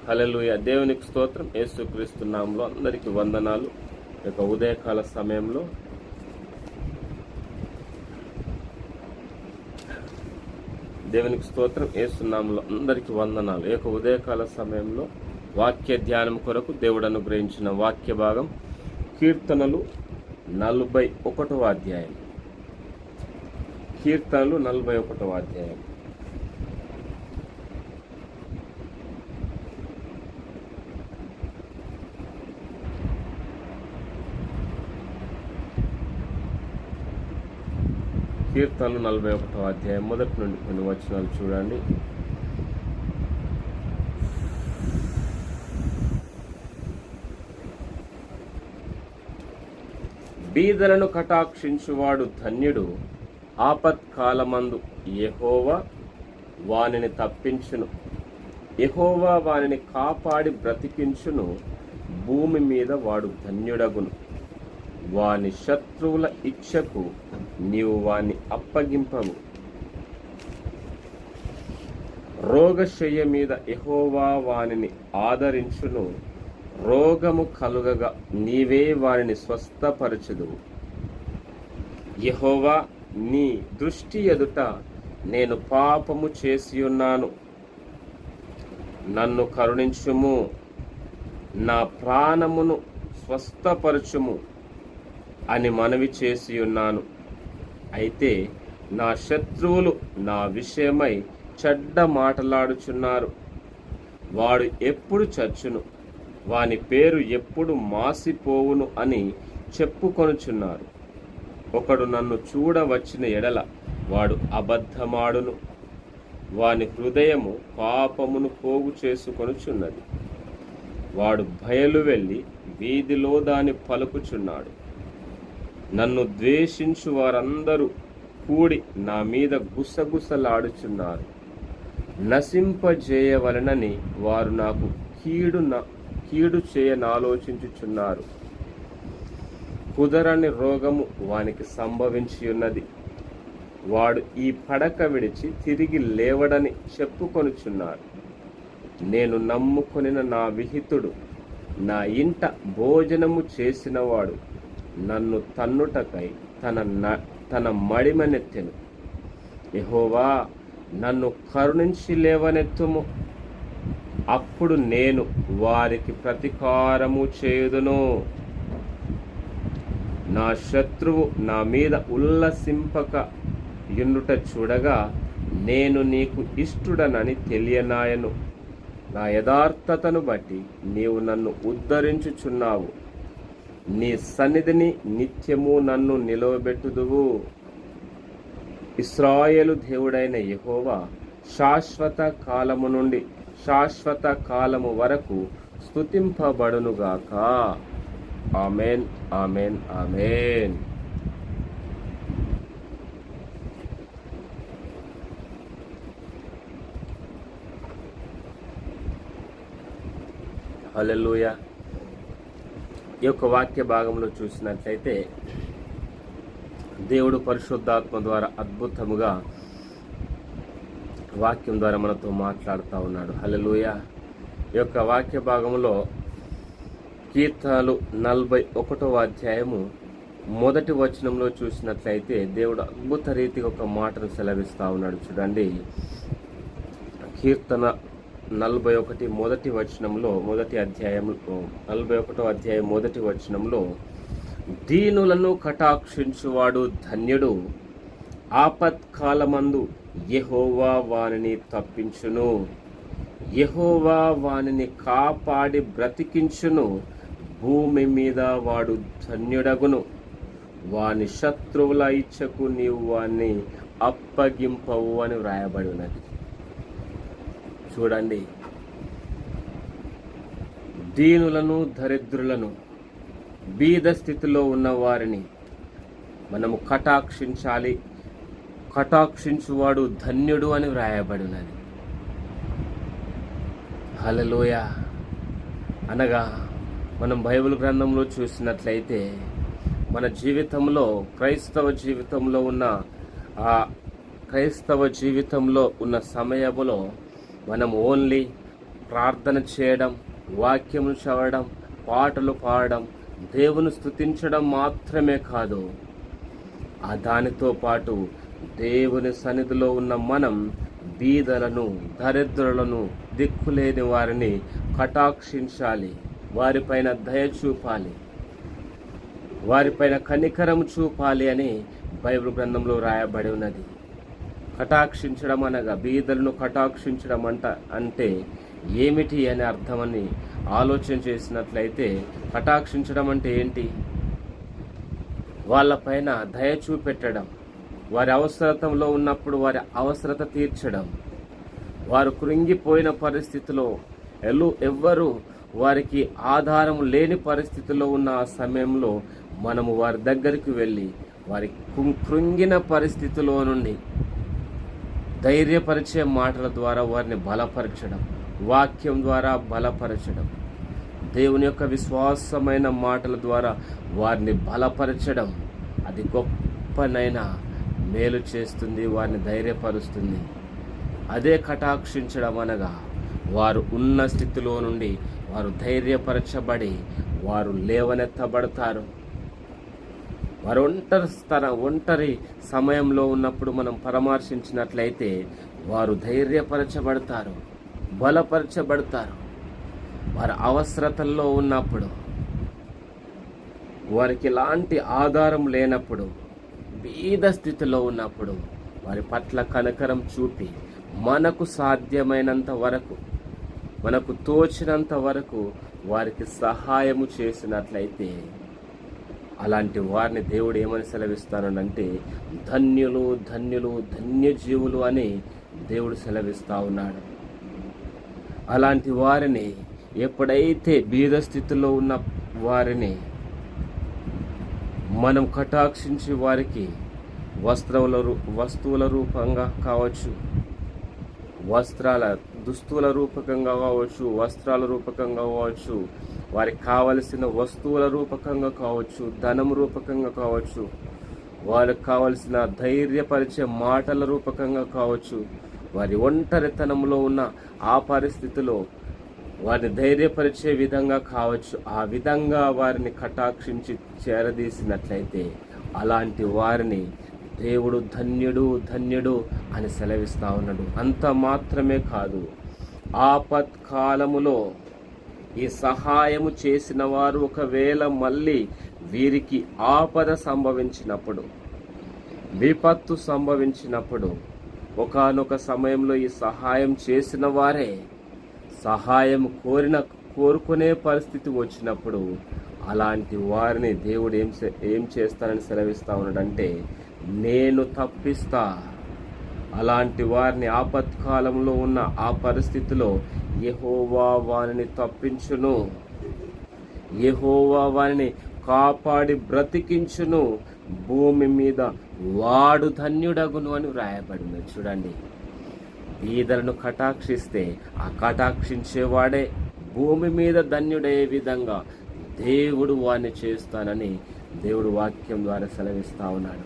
హల్లెలూయా. దేవునికి స్తోత్రం. యేసుక్రీస్తు నామములో అందరికీ వందనాలు. ఈ యొక్క ఉదయకాల సమయంలో దేవునికి స్తోత్రం. యేసు నామములో అందరికీ వందనాలు. ఈ యొక్క ఉదయకాల సమయంలో వాక్య ధ్యానం కొరకు దేవుడు అనుగ్రహించిన వాక్య భాగం కీర్తనలు 41వ అధ్యాయం. కీర్తనలు 41వ అధ్యాయం. కీర్తనలు 41వ అధ్యాయం మొదటి నుండి కొన్ని వచనాలు చూడండి. బీదలను కటాక్షించువాడు ధన్యుడు, ఆపత్కాలమందు యెహోవా వానిని తప్పించును. యెహోవా వానిని కాపాడి బ్రతికించును, భూమి మీద వాడు ధన్యుడగును. వాని శత్రువుల ఇచ్ఛకు నీవు వాని అప్పగింపవు. రోగశయ్య మీద యెహోవా వానిని ఆదరించును, రోగము కలుగగా నీవే వారిని స్వస్థపరచుదువు. యెహోవా, నీ దృష్టి ఎదుట నేను పాపము చేసియున్నాను, నన్ను కరుణించుము, నా ప్రాణమును స్వస్థపరచుము అని మనవి చేసియున్నాను. అయితే నా శత్రువులు నా విషయమై చెడ్డ మాటలాడుచున్నారు. వాడు ఎప్పుడు చచ్చును, వాని పేరు ఎప్పుడు మాసిపోవును అని చెప్పుకొనుచున్నారు. ఒకడు నన్ను చూడవచ్చిన ఎడల వాడు అబద్ధమాడును, వాని హృదయము పాపమును పోగు చేసుకొనుచున్నది. వాడు బయలు వెళ్ళి వీధిలో దాని పలుకుచున్నాడు. నన్ను ద్వేషించు వారందరూ కూడి నా మీద గుసగుసలాడుచున్నారు. నశింపజేయవలనని వారు నాకు కీడు చేయనాలోచించుచున్నారు. కుదరని రోగము వానికి సంభవించి ఉన్నది. వాడు ఈ పడక విడిచి తిరిగి లేవడని చెప్పుకొనుచున్నారు. నేను నమ్ముకొనిన నా విహితుడు, నా ఇంట భోజనము చేసినవాడు నన్ను తన్నుటకై తన మడిమనెత్తెను. యెహోవా, నన్ను కరుణించి లేవనెత్తుము, అప్పుడు నేను వారికి ప్రతీకారము చేయుదును. నా శత్రువు నా మీద ఉల్లసింపక యుండుట చూడగా నేను నీకు ఇష్టుడనని తెలియనాయను. నా యథార్థతను బట్టి నీవు నన్ను ఉద్ధరించుచున్నావు. నీ సన్నిధిని నిత్యము నన్ను నిలవబెట్టుదువు. ఇశ్రాయేలు దేవుడైన యెహోవా శాశ్వత కాలము నుండి శాశ్వత కాలము వరకు స్తుతింపబడునుగాక. Amen, amen, amen. హల్లెలూయా. ఈ యొక్క వాక్య భాగంలో చూసినట్లయితే దేవుడు పరిశుద్ధాత్మ ద్వారా అద్భుతముగా వాక్యం ద్వారా మనతో మాట్లాడుతూ ఉన్నాడు. హల్లెలూయా. ఈ యొక్క వాక్య భాగంలో కీర్తనలు 41వ అధ్యాయము మొదటి వచనంలో చూసినట్లయితే దేవుడు అద్భుత రీతిగా ఒక మాటను సెలవిస్తూ ఉన్నాడు. చూడండి, కీర్తన 41 మొదటి వచనంలో, మొదటి అధ్యాయంలో 41వ అధ్యాయం మొదటి వచనంలో, దీనులను కటాక్షించువాడు ధన్యుడు, ఆపత్కాలమందు యెహోవా వానిని తప్పించును. యెహోవా వానిని కాపాడి బ్రతికించును, భూమి మీద వాడు ధన్యుడగును. వాని శత్రువుల ఇచ్ఛకు నీవు వాణ్ణి అప్పగింపవు అని వ్రాయబడి ఉన్నది. చూడండి, దీనులను, దరిద్రులను, బీద స్థితిలో ఉన్న వారిని మనము కటాక్షించాలి. కటాక్షించువాడు ధన్యుడు అని వ్రాయబడి ఉన్నది. హల్లెలూయా. అనగా మనం బైబిల్ గ్రంథంలో చూసినట్లయితే మన జీవితంలో, క్రైస్తవ జీవితంలో ఉన్న సమయంలో మనం ఓన్లీ ప్రార్థన చేయడం, వాక్యములు చదవడం, పాటలు పాడడం, దేవుని స్తుతించడం మాత్రమే కాదు, దానితో పాటు దేవుని సన్నిధిలో ఉన్న మనం బీదలను, దరిద్రులను, దిక్కులేని వారిని కటాక్షించాలి. వారిపైన దయ చూపాలి, వారిపైన కనికరం చూపాలి అని బైబిల్ గ్రంథంలో రాయబడి ఉన్నది. కటాక్షించడం అనగా బీదలను కటాక్షించడం అంటే ఏమిటి అనే అర్థమని ఆలోచన చేసినట్లయితే, కటాక్షించడం అంటే ఏంటి? వాళ్ళపైన దయ చూపెట్టడం, వారి అవసరతలో ఉన్నప్పుడు వారి అవసరత తీర్చడం, వారు కృంగిపోయిన పరిస్థితిలో ఎవ్వరు వారికి ఆధారం లేని పరిస్థితిలో ఉన్న ఆ సమయంలో మనము వారి దగ్గరికి వెళ్ళి వారి కృంగిన పరిస్థితిలో నుండి ధైర్యపరిచే మాటల ద్వారా వారిని బలపరచడం, వాక్యం ద్వారా బలపరచడం, దేవుని యొక్క విశ్వాసమైన మాటల ద్వారా వారిని బలపరచడం, అది గొప్పనైనా మేలు చేస్తుంది, వారిని ధైర్యపరుస్తుంది. అదే కటాక్షించడం అనగా వారు ఉన్న స్థితిలో నుండి వారు ధైర్యపరచబడి వారు లేవనెత్తబడతారు. వారు ఒంటరి సమయంలో ఉన్నప్పుడు మనం పరామర్శించినట్లయితే వారు ధైర్యపరచబడతారు, బలపరచబడతారు. వారి అవసరతల్లో ఉన్నప్పుడు, వారికి ఎలాంటి ఆధారం లేనప్పుడు, బీద స్థితిలో ఉన్నప్పుడు వారి పట్ల కనికరం చూపి మనకు సాధ్యమైనంత వరకు, మనకు తోచినంత వరకు వారికి సహాయము చేసినట్లయితే అలాంటి వారిని దేవుడు ఏమని సెలవిస్తానంటే ధన్యులు ధన్యులు ధన్యజీవులు అని దేవుడు సెలవిస్తూ ఉన్నాడు. అలాంటి వారిని ఎప్పుడైతే బీద స్థితిలో ఉన్న వారిని మనం కటాక్షించి వారికి వస్తువుల రూపంగా కావచ్చు, దుస్తుల రూపకంగా కావచ్చు, వస్త్రాల రూపకంగా కావచ్చు, వారికి కావలసిన వస్తువుల రూపకంగా కావచ్చు, ధనం రూపకంగా కావచ్చు, వారికి కావలసిన ధైర్యపరిచే మాటల రూపకంగా కావచ్చు, వారి ఒంటరితనంలో ఉన్న ఆ పరిస్థితిలో వారిని ధైర్యపరిచే విధంగా కావచ్చు, ఆ విధంగా వారిని కటాక్షించి చేరదీసినట్లయితే అలాంటి వారిని దేవుడు ధన్యుడు ధన్యుడు అని సెలవిస్తూ ఉన్నాడు. అంత మాత్రమే కాదు, ఆపత్కాలములో ఈ సహాయము చేసిన వారు ఒకవేళ మళ్ళీ వీరికి ఆపద సంభవించినప్పుడు, విపత్తు సంభవించినప్పుడు, ఒకానొక సమయంలో ఈ సహాయం చేసిన వారే సహాయం కోరుకునే పరిస్థితి వచ్చినప్పుడు అలాంటి వారిని దేవుడు ఏం చేస్తానని సెలవిస్తూ ఉన్నాడంటే నేను తప్పిస్తా. అలాంటి వారిని ఆపత్కాలంలో ఉన్న ఆ పరిస్థితిలో యెహోవా వారిని తప్పించును, యెహోవా వారిని కాపాడి బ్రతికించును, భూమి మీద వాడు ధన్యుడగును అని వ్రాయబడింది. చూడండి, బీదలను కటాక్షిస్తే ఆ కటాక్షించేవాడే భూమి మీద ధన్యుడయ్యే విధంగా దేవుడు వారిని చేస్తానని దేవుడు వాక్యం ద్వారా సెలవిస్తూ ఉన్నాడు.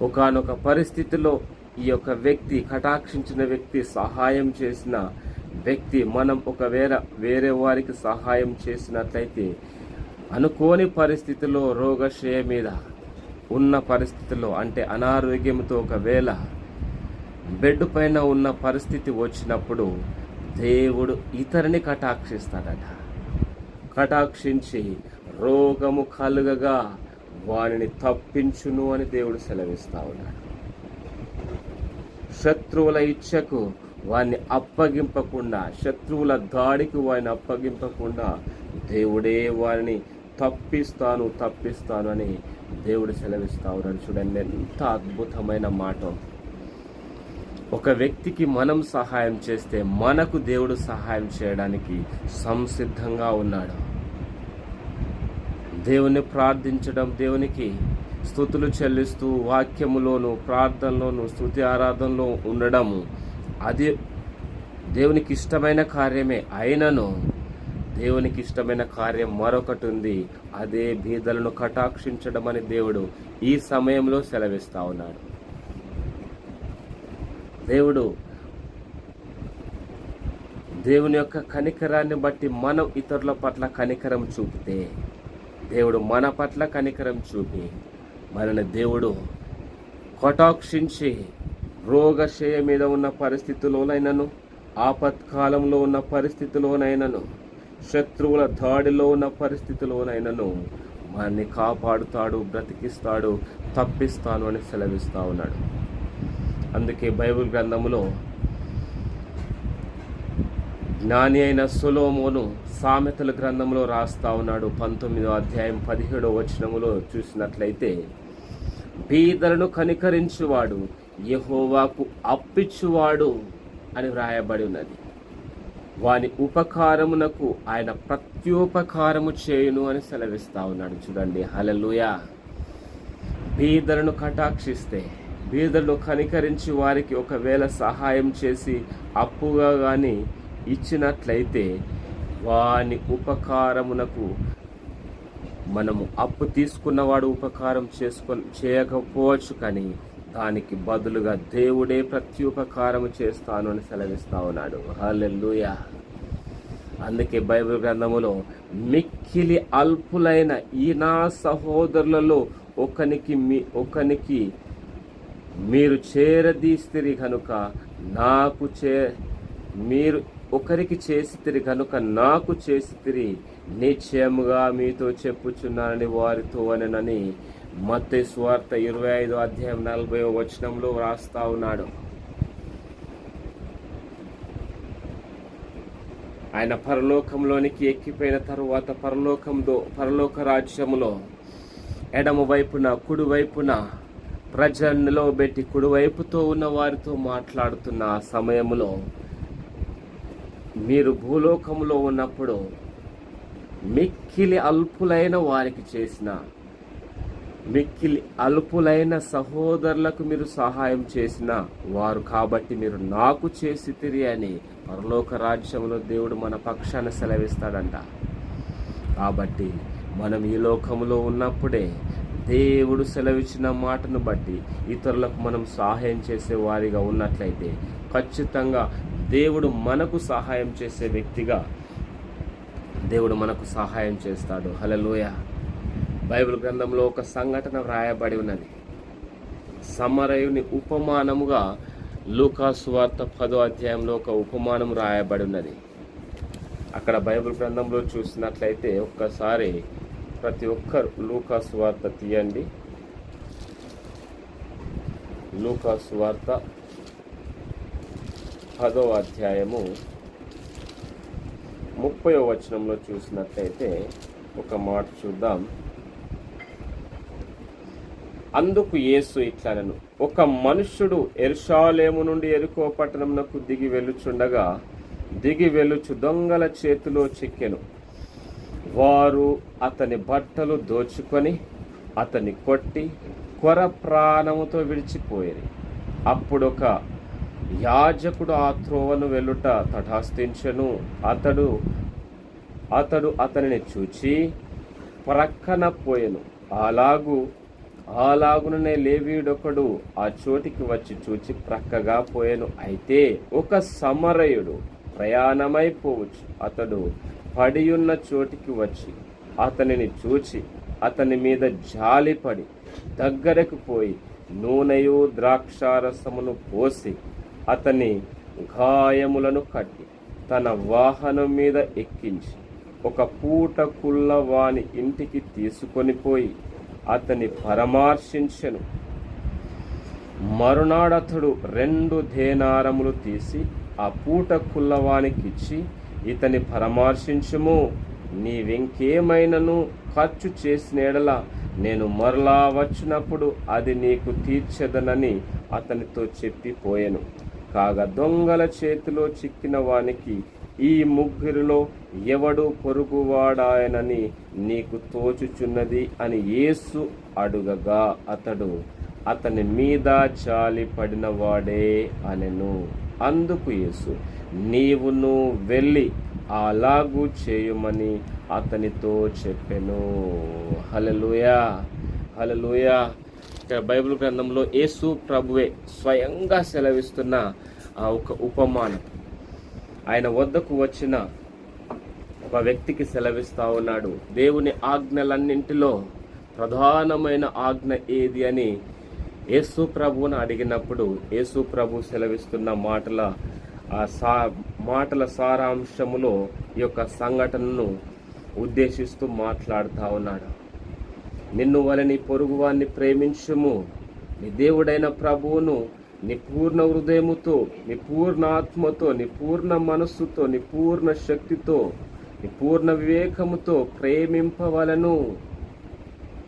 ఒకానొక పరిస్థితిలో ఈ యొక్క వ్యక్తి, కటాక్షించిన వ్యక్తి, సహాయం చేసిన వ్యక్తి, మనం ఒకవేళ వేరే వారికి సహాయం చేసినట్లయితే అనుకోని పరిస్థితిలో రోగశయ మీద ఉన్న పరిస్థితిలో, అంటే అనారోగ్యంతో ఒకవేళ బెడ్ పైన ఉన్న పరిస్థితి వచ్చినప్పుడు దేవుడు ఇతరుని కటాక్షిస్తాడట. కటాక్షించి రోగము కలుగగా వారిని తప్పించును అని దేవుడు సెలవిస్తూ ఉన్నాడు. శత్రువుల ఇచ్చకు వారిని అప్పగింపకుండా, శత్రువుల దాడికి వారిని అప్పగింపకుండా దేవుడే వారిని తప్పిస్తాను అని దేవుడు సెలవిస్తూ ఉన్నాడు. చూడండి, ఎంత అద్భుతమైన మాట. ఒక వ్యక్తికి మనం సహాయం చేస్తే మనకు దేవుడు సహాయం చేయడానికి సంసిద్ధంగా ఉన్నాడు. దేవుని ప్రార్థించడం, దేవునికి స్తుతులు చెల్లిస్తూ వాక్యములోను ప్రార్థనలోను స్తుతి ఆరాధనలో ఉండడము అది దేవునికి ఇష్టమైన కార్యమే. అయినను దేవునికి ఇష్టమైన కార్యం మరొకటి ఉంది, అదే బీదలను కటాక్షించడం అని దేవుడు ఈ సమయంలో సెలవిస్తూ ఉన్నాడు. దేవుని యొక్క కనికరాన్ని బట్టి మనం ఇతరుల పట్ల కనికరం చూపితే దేవుడు మన పట్ల కనికరం చూపి మనని దేవుడు కటాక్షించి రోగశయ మీద ఉన్న పరిస్థితిలోనైనాను, ఆపత్కాలంలో ఉన్న పరిస్థితిలోనైనాను, శత్రువుల దాడిలో ఉన్న పరిస్థితిలోనైనాను మనల్ని కాపాడుతాడు, బ్రతికిస్తాడు, తప్పిస్తాను అని సెలవిస్తూ ఉన్నాడు. అందుకే బైబిల్ గ్రంథంలో జ్ఞాని అయిన సొలొమోను సామెతల గ్రంథంలో రాస్తా ఉన్నాడు. 19వ అధ్యాయం 17వ వచనములో చూసినట్లయితే బీదలను కనికరించువాడు, యెహోవాకు అప్పిచ్చువాడు అని వ్రాయబడి ఉన్నది. వాని ఉపకారమునకు ఆయన ప్రత్యుపకారము చేయును అని సెలవిస్తా ఉన్నాడు. చూడండి, హల్లెలూయా. బీదలను కటాక్షిస్తే, బీదలను కనికరించి వారికి ఒకవేళ సహాయం చేసి అప్పుగా కానీ ఇచ్చినట్లయితే వాని ఉపకారమునకు, మనము అప్పు తీసుకున్నవాడు ఉపకారం చేయకపోవచ్చు, కానీ దానికి బదులుగా దేవుడే ప్రత్యుపకారం చేస్తాను అని సెలవిస్తా ఉన్నాడు. హల్లెలూయా. అందుకే బైబిల్ గ్రంథములో మిక్కిలి అల్పులైన ఈ నా సహోదరులలో ఒకనికి మీరు చేరదీస్తిరి కనుక మీరు ఒకరికి చేసితిరి కనుక నాకు చేసితిరి, నిశ్చయముగా మీతో చెప్పుచున్నానని వారితో అనని మత్తయి సువార్త 25 అధ్యాయం 40వ వచనంలో వ్రాస్తా ఉన్నాడు. ఆయన పరలోకంలోనికి ఎక్కిపోయిన తరువాత పరలోక రాజ్యములో ఎడమ వైపున కుడి వైపున ప్రజల్లో పెట్టి కుడివైపుతో ఉన్న వారితో మాట్లాడుతున్న ఆ సమయంలో, మీరు భూలోకంలో ఉన్నప్పుడు మిక్కిలి అల్పులైన వారికి చేసిన, మిక్కిలి అల్పులైన సహోదరులకు మీరు సహాయం చేసిన వారు కాబట్టి మీరు నాకు చేసితిరి అని పరలోక రాజ్యంలో దేవుడు మన పక్షాన సెలవిస్తాడంట. కాబట్టి మనం ఈ లోకంలో ఉన్నప్పుడే దేవుడు సెలవిచ్చిన మాటను బట్టి ఇతరులకు మనం సహాయం చేసే వారిగా ఉన్నట్లయితే ఖచ్చితంగా దేవుడు మనకు సహాయం చేసే వ్యక్తిగా దేవుడు మనకు సహాయం చేస్తాడు. హల్లెలూయా. బైబిల్ గ్రంథంలో ఒక సంఘటన వ్రాయబడి ఉన్నది. సమరయుని ఉపమానముగా లూకా సువార్త 10వ అధ్యాయంలో ఒక ఉపమానం రాయబడి ఉన్నది. అక్కడ బైబిల్ గ్రంథంలో చూసినట్లయితే ఒక్కసారి ప్రతి ఒక్కరు లూకా సువార్త తీయండి. లూకా సువార్త 10వ అధ్యాయము 30వ వచనంలో చూసినట్లయితే ఒక మాట చూద్దాం. అందుకు యేసు ఇట్లనెను, ఒక మనుష్యుడు యెరూషలేము నుండి యెరికో పట్టణమునకు దిగి వెళ్ళుచు దొంగల చేతిలో చిక్కెను. వారు అతని బట్టలు దోచుకొని అతన్ని కొట్టి కొర ప్రాణముతో విడిచిపోయేది. అప్పుడొక యాజకుడు ఆ త్రోవను వెళ్ళుట తటాస్థించెను. అతడు అతనిని చూచి ప్రక్కన పోయెను. అలాగుననే లేవీయుడొకడు ఆ చోటికి వచ్చి చూచి ప్రక్కగా పోయెను. అయితే ఒక సమరయుడు ప్రయాణమైపోవచ్చు. అతడు పడియున్న చోటికి వచ్చి అతనిని చూచి అతని మీద జాలిపడి దగ్గరకు పోయి నూనెయు ద్రాక్షారసమును పోసి అతని గాయములను కట్టి తన వాహనం మీద ఎక్కించి ఒక పూట కుళ్ళ వాని ఇంటికి తీసుకొని పోయి అతని పరామర్శించెను. మరునాడతడు 2 దేనారములు తీసి ఆ పూట కుల్లవానికిచ్చి, ఇతని పరామర్శించుము, నీవింకేమైనను ఖర్చు చేసిన ఎడల నేను మరలా వచ్చినప్పుడు అది నీకు తీర్చెదనని అతనితో చెప్పిపోయెను. కాగా దొంగల చేతిలో చిక్కిన వానికి ఈ ముగ్గురిలో ఎవడు పొరుగువాడాయనని నీకు తోచుచున్నది అని యేసు అడుగగా అతడు అతని మీద జాలి పడిన వాడే అనెను. అందుకు యేసు, నీవును వెళ్ళి అలాగూ చేయుమని అతనితో చెప్పెను. హల్లెలూయా, హల్లెలూయా. ఇక్కడ బైబిల్ గ్రంథంలో యేసు ప్రభువే స్వయంగా సెలవిస్తున్న ఒక ఉపమానం. ఆయన వద్దకు వచ్చిన ఒక వ్యక్తికి సెలవిస్తా ఉన్నాడు. దేవుని ఆజ్ఞలన్నింటిలో ప్రధానమైన ఆజ్ఞ ఏది అని యేసు ప్రభువును అడిగినప్పుడు యేసు ప్రభు సెలవిస్తున్న మాటల సారాంశములో ఈ యొక్క సంఘటనను ఉద్దేశిస్తూ మాట్లాడుతూ ఉన్నాడు. నిన్ను వలె నీ పొరుగువాన్ని ప్రేమించుము, నీ దేవుడైన ప్రభువును నీ పూర్ణ హృదయముతో, నీ పూర్ణ ఆత్మతో, నీ పూర్ణ మనస్సుతో, నీ పూర్ణ శక్తితో, నీ పూర్ణ వివేకముతో ప్రేమింపవలను.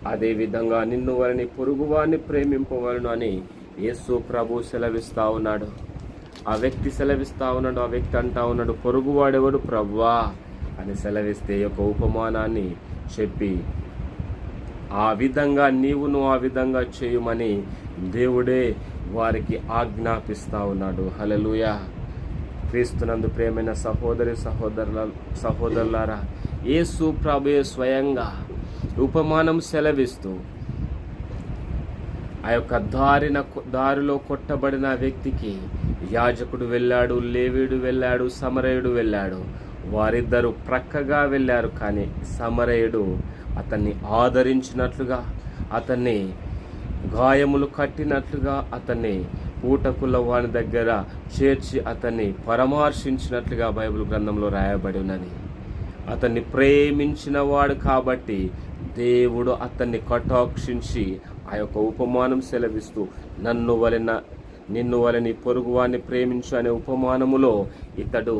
అదేవిధంగా నిన్ను వలని పొరుగువాన్ని ప్రేమింపవలను అని యేసు ప్రభు సెలవిస్తా ఉన్నాడు. ఆ వ్యక్తి సెలవిస్తా ఉన్నాడు. ఆ వ్యక్తి అంటా ఉన్నాడు, పొరుగువాడెవడు ప్రభువా అని సెలవిస్తే ఒక ఉపమానాన్ని చెప్పి ఆ విధంగా నీవును ఆ విధంగా చేయమని దేవుడే వారికి ఆజ్ఞాపిస్తా ఉన్నాడు. హల్లెలూయా. క్రీస్తునందు ప్రియమైన సహోదరులారా, యేసు ప్రభువే స్వయంగా ఉపమానం సెలవిస్తూ ఆ యొక్క దారిలో కొట్టబడిన వ్యక్తికి యాజకుడు వెళ్ళాడు, లేవీయుడు వెళ్ళాడు, సమరయుడు వెళ్ళాడు. వారిద్దరూ ప్రక్కగా వెళ్ళారు. కానీ సమరయుడు అతన్ని ఆదరించినట్లుగా, అతన్ని గాయములు కట్టినట్లుగా, అతన్ని పూటకుల వాని దగ్గర చేర్చి అతన్ని పరామర్శించినట్లుగా బైబిల్ గ్రంథంలో రాయబడి ఉన్నది. అతన్ని ప్రేమించిన వాడు కాబట్టి దేవుడు అతన్ని కటాక్షించి ఆ యొక్క ఉపమానం సెలవిస్తూ నిన్ను వలని పొరుగువాన్ని ప్రేమించు అనే ఉపమానములో ఇతడు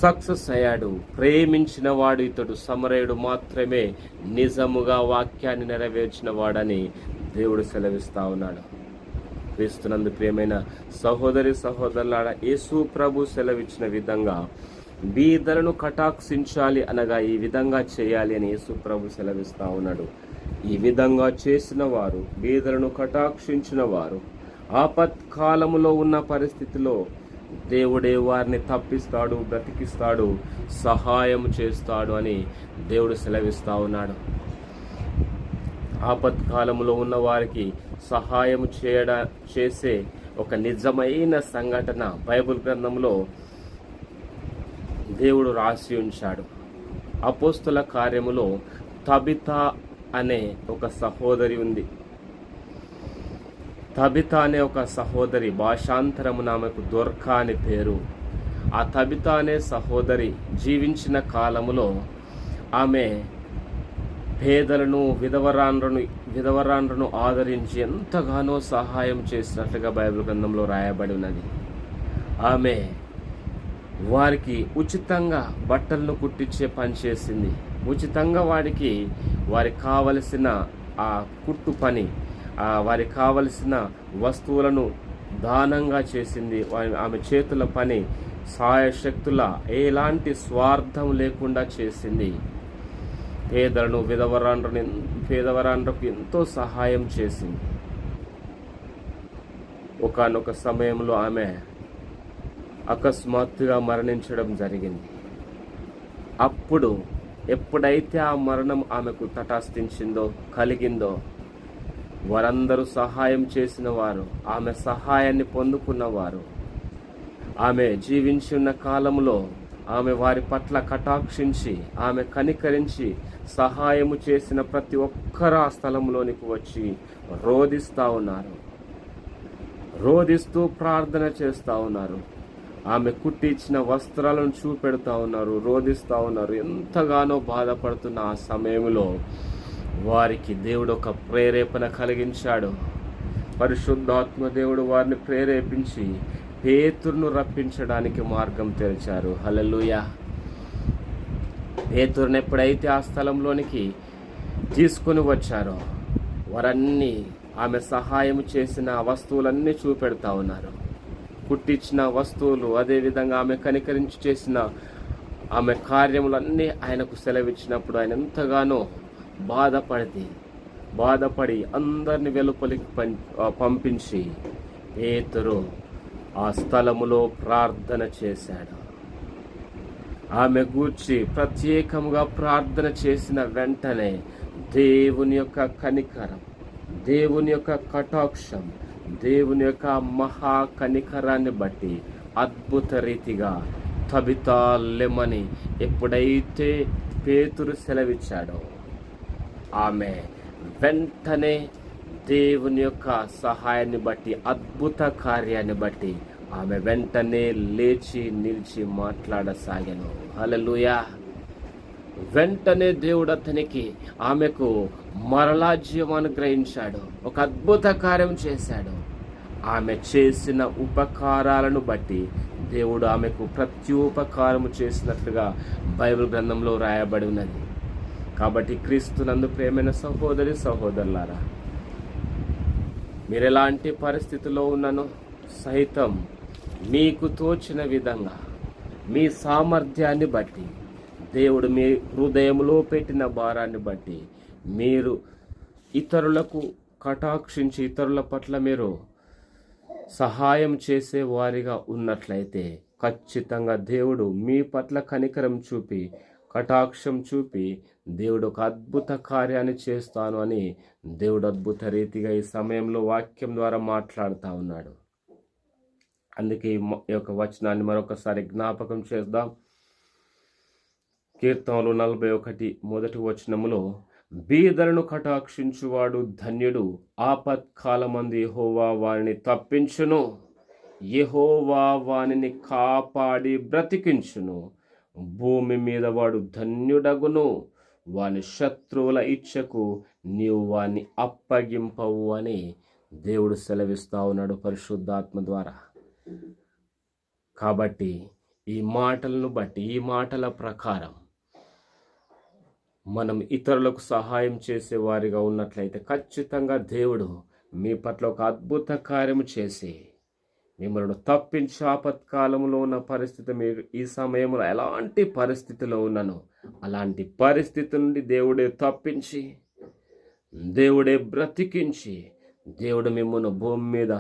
సక్సెస్ అయ్యాడు. ప్రేమించిన వాడు ఇతడు సమరయుడు మాత్రమే నిజముగా వాక్యాన్ని నెరవేర్చిన వాడని దేవుడు సెలవిస్తా ఉన్నాడు. క్రీస్తునందు ప్రియమైన సహోదరులారా, యేసు ప్రభు సెలవిచ్చిన విధంగా బీదలను కటాక్షించాలి అనగా ఈ విధంగా చేయాలి అని యేసు ప్రభు సెలవిస్తా ఉన్నాడు. ఈ విధంగా చేసిన వారు, బీదలను కటాక్షించిన వారు ఆపత్కాలములో ఉన్న పరిస్థితిలో దేవుడే వారిని తప్పిస్తాడు, బ్రతికిస్తాడు, సహాయం చేస్తాడు అని దేవుడు సెలవిస్తా ఉన్నాడు. ఆపత్కాలంలో ఉన్న వారికి సహాయం చేసే ఒక నిజమైన సంఘటన బైబిల్ గ్రంథంలో దేవుడు రాసి ఉంచాడు. అపోస్తుల కార్యములో తబితా అనే ఒక సహోదరి ఉంది. తబితా అనే ఒక సహోదరి, భాషాంతరమున ఆమెకు దొర్కా అని పేరు. ఆ తబితా అనే సహోదరి జీవించిన కాలములో ఆమె పేదలను, విధవరాండ్రను ఆదరించి ఎంతగానో సహాయం చేసినట్లుగా బైబిల్ గ్రంథంలో రాయబడి ఉన్నది. ఆమె వారికి ఉచితంగా బట్టలను కుట్టించే పని చేసింది. ఉచితంగా వారికి కావలసిన ఆ కుట్టు పని, వారికి కావలసిన వస్తువులను దానంగా చేసింది. ఆమె చేతుల పని సాయశక్తుల ఎలాంటి స్వార్థం లేకుండా చేసింది. పేదలను, పేదవరాండ్రకు ఎంతో సహాయం చేసింది. ఒకానొక సమయంలో ఆమె అకస్మాత్తుగా మరణించడం జరిగింది. అప్పుడు ఎప్పుడైతే ఆ మరణం ఆమెకు తటస్థించిందో, కలిగిందో, వారందరూ సహాయం చేసిన వారు, ఆమె సహాయాన్ని పొందుకున్నవారు, ఆమె జీవించి ఉన్న కాలంలో ఆమె వారి పట్ల కటాక్షించి, ఆమె కనికరించి సహాయము చేసిన ప్రతి ఒక్కరు ఆ స్థలంలోనికి వచ్చి రోదిస్తూ ప్రార్థన చేస్తూ ఉన్నారు. ఆమె కుట్టించిన వస్త్రాలను చూపెడతా ఉన్నారు, రోదిస్తూ ఉన్నారు. ఎంతగానో బాధపడుతున్న ఆ సమయంలో వారికి దేవుడు ఒక ప్రేరేపణ కలిగించాడు. పరిశుద్ధాత్మ దేవుడు వారిని ప్రేరేపించి పేతురును రప్పించడానికి మార్గం తెరిచారు. హల్లెలూయా. పేతురుని ఎప్పుడైతే ఆ స్థలంలోనికి తీసుకొని వచ్చారో, వారన్నీ ఆమె సహాయం చేసిన వస్తువులన్నీ చూపెడతా ఉన్నారు. కుట్టించిన వస్తువులు, అదేవిధంగా ఆమె కనికరించి చేసిన ఆమె కార్యములన్నీ ఆయనకు సెలవిచ్చినప్పుడు ఆయన ఎంతగానో బాధపడి అందరిని వెలుపలికి పంపించి పేతురు ఆ స్థలములో ప్రార్థన చేశాడు. ఆమె గూర్చి ప్రత్యేకంగా ప్రార్థన చేసిన వెంటనే దేవుని యొక్క కనికరం, దేవుని యొక్క కటాక్షం, దేవుని యొక్క మహా కనికరాన్ని బట్టి అద్భుత రీతిగా తబితా లెమ్మని ఎప్పుడైతే పేతురు సెలవిచ్చాడో, ఆమె వెంటనే దేవుని యొక్క సహాయాన్ని బట్టి, అద్భుత కార్యాన్ని బట్టి ఆమె వెంటనే లేచి నిలిచి మాట్లాడసాగాను. హల్లెలూయా. వెంటనే దేవుడు అతనికి, ఆమెకు మరలా జీవం అనుగ్రహించాడు, ఒక అద్భుత కార్యం చేశాడు. ఆమె చేసిన ఉపకారాలను బట్టి దేవుడు ఆమెకు ప్రత్యుపకారము చేసినట్లుగా బైబిల్ గ్రంథంలో రాయబడి ఉన్నది. కాబట్టి క్రీస్తునందు ప్రియమైన సహోదరి సహోదరులారా, మీరు ఎలాంటి పరిస్థితిలో ఉన్ననో సైతం మీకు తోచిన విధంగా మీ సామర్థ్యాన్ని బట్టి, దేవుడు మీ హృదయంలో పెట్టిన భారాన్ని బట్టి మీరు ఇతరులకు కటాక్షించి ఇతరుల పట్ల మీరు సహాయం చేసే వారిగా ఉన్నట్లయితే ఖచ్చితంగా దేవుడు మీ పట్ల కనికరం చూపి కటాక్షం చూపి దేవుడు ఒక అద్భుత కార్యాన్ని చేస్తాను అని దేవుడు అద్భుత రీతిగా ఈ సమయంలో వాక్యం ద్వారా మాట్లాడుతూ ఉన్నాడు. అందుకే ఈ యొక్క వచనాన్ని మరొకసారి జ్ఞాపకం చేద్దాం. కీర్తనలు 41 మొదటి వచనములో, బీదలను కటాక్షించువాడు ధన్యుడు, ఆపత్కాలమందు యెహోవా వారిని తప్పించును, యెహోవా వానిని కాపాడి బ్రతికించును, భూమి మీద వాడు ధన్యుడగును, వాని శత్రువుల ఇచ్చకు నీవు వాని అప్పగింపవు అని దేవుడు సెలవిస్తా ఉన్నాడు పరిశుద్ధాత్మ ద్వారా. కాబట్టి ఈ మాటలను బట్టి, ఈ మాటల ప్రకారం మనం ఇతరులకు సహాయం చేసే వారిగా ఉన్నట్లయితే ఖచ్చితంగా దేవుడు మీ పట్ల ఒక అద్భుత కార్యము చేసి మిమ్మల్ని తప్పించి ఆపత్కాలంలో ఉన్న పరిస్థితి, మీరు ఈ సమయంలో ఎలాంటి పరిస్థితిలో ఉన్నానో అలాంటి పరిస్థితి నుండి దేవుడే తప్పించి, దేవుడే బ్రతికించి, దేవుడు మిమ్మల్ని భూమి మీద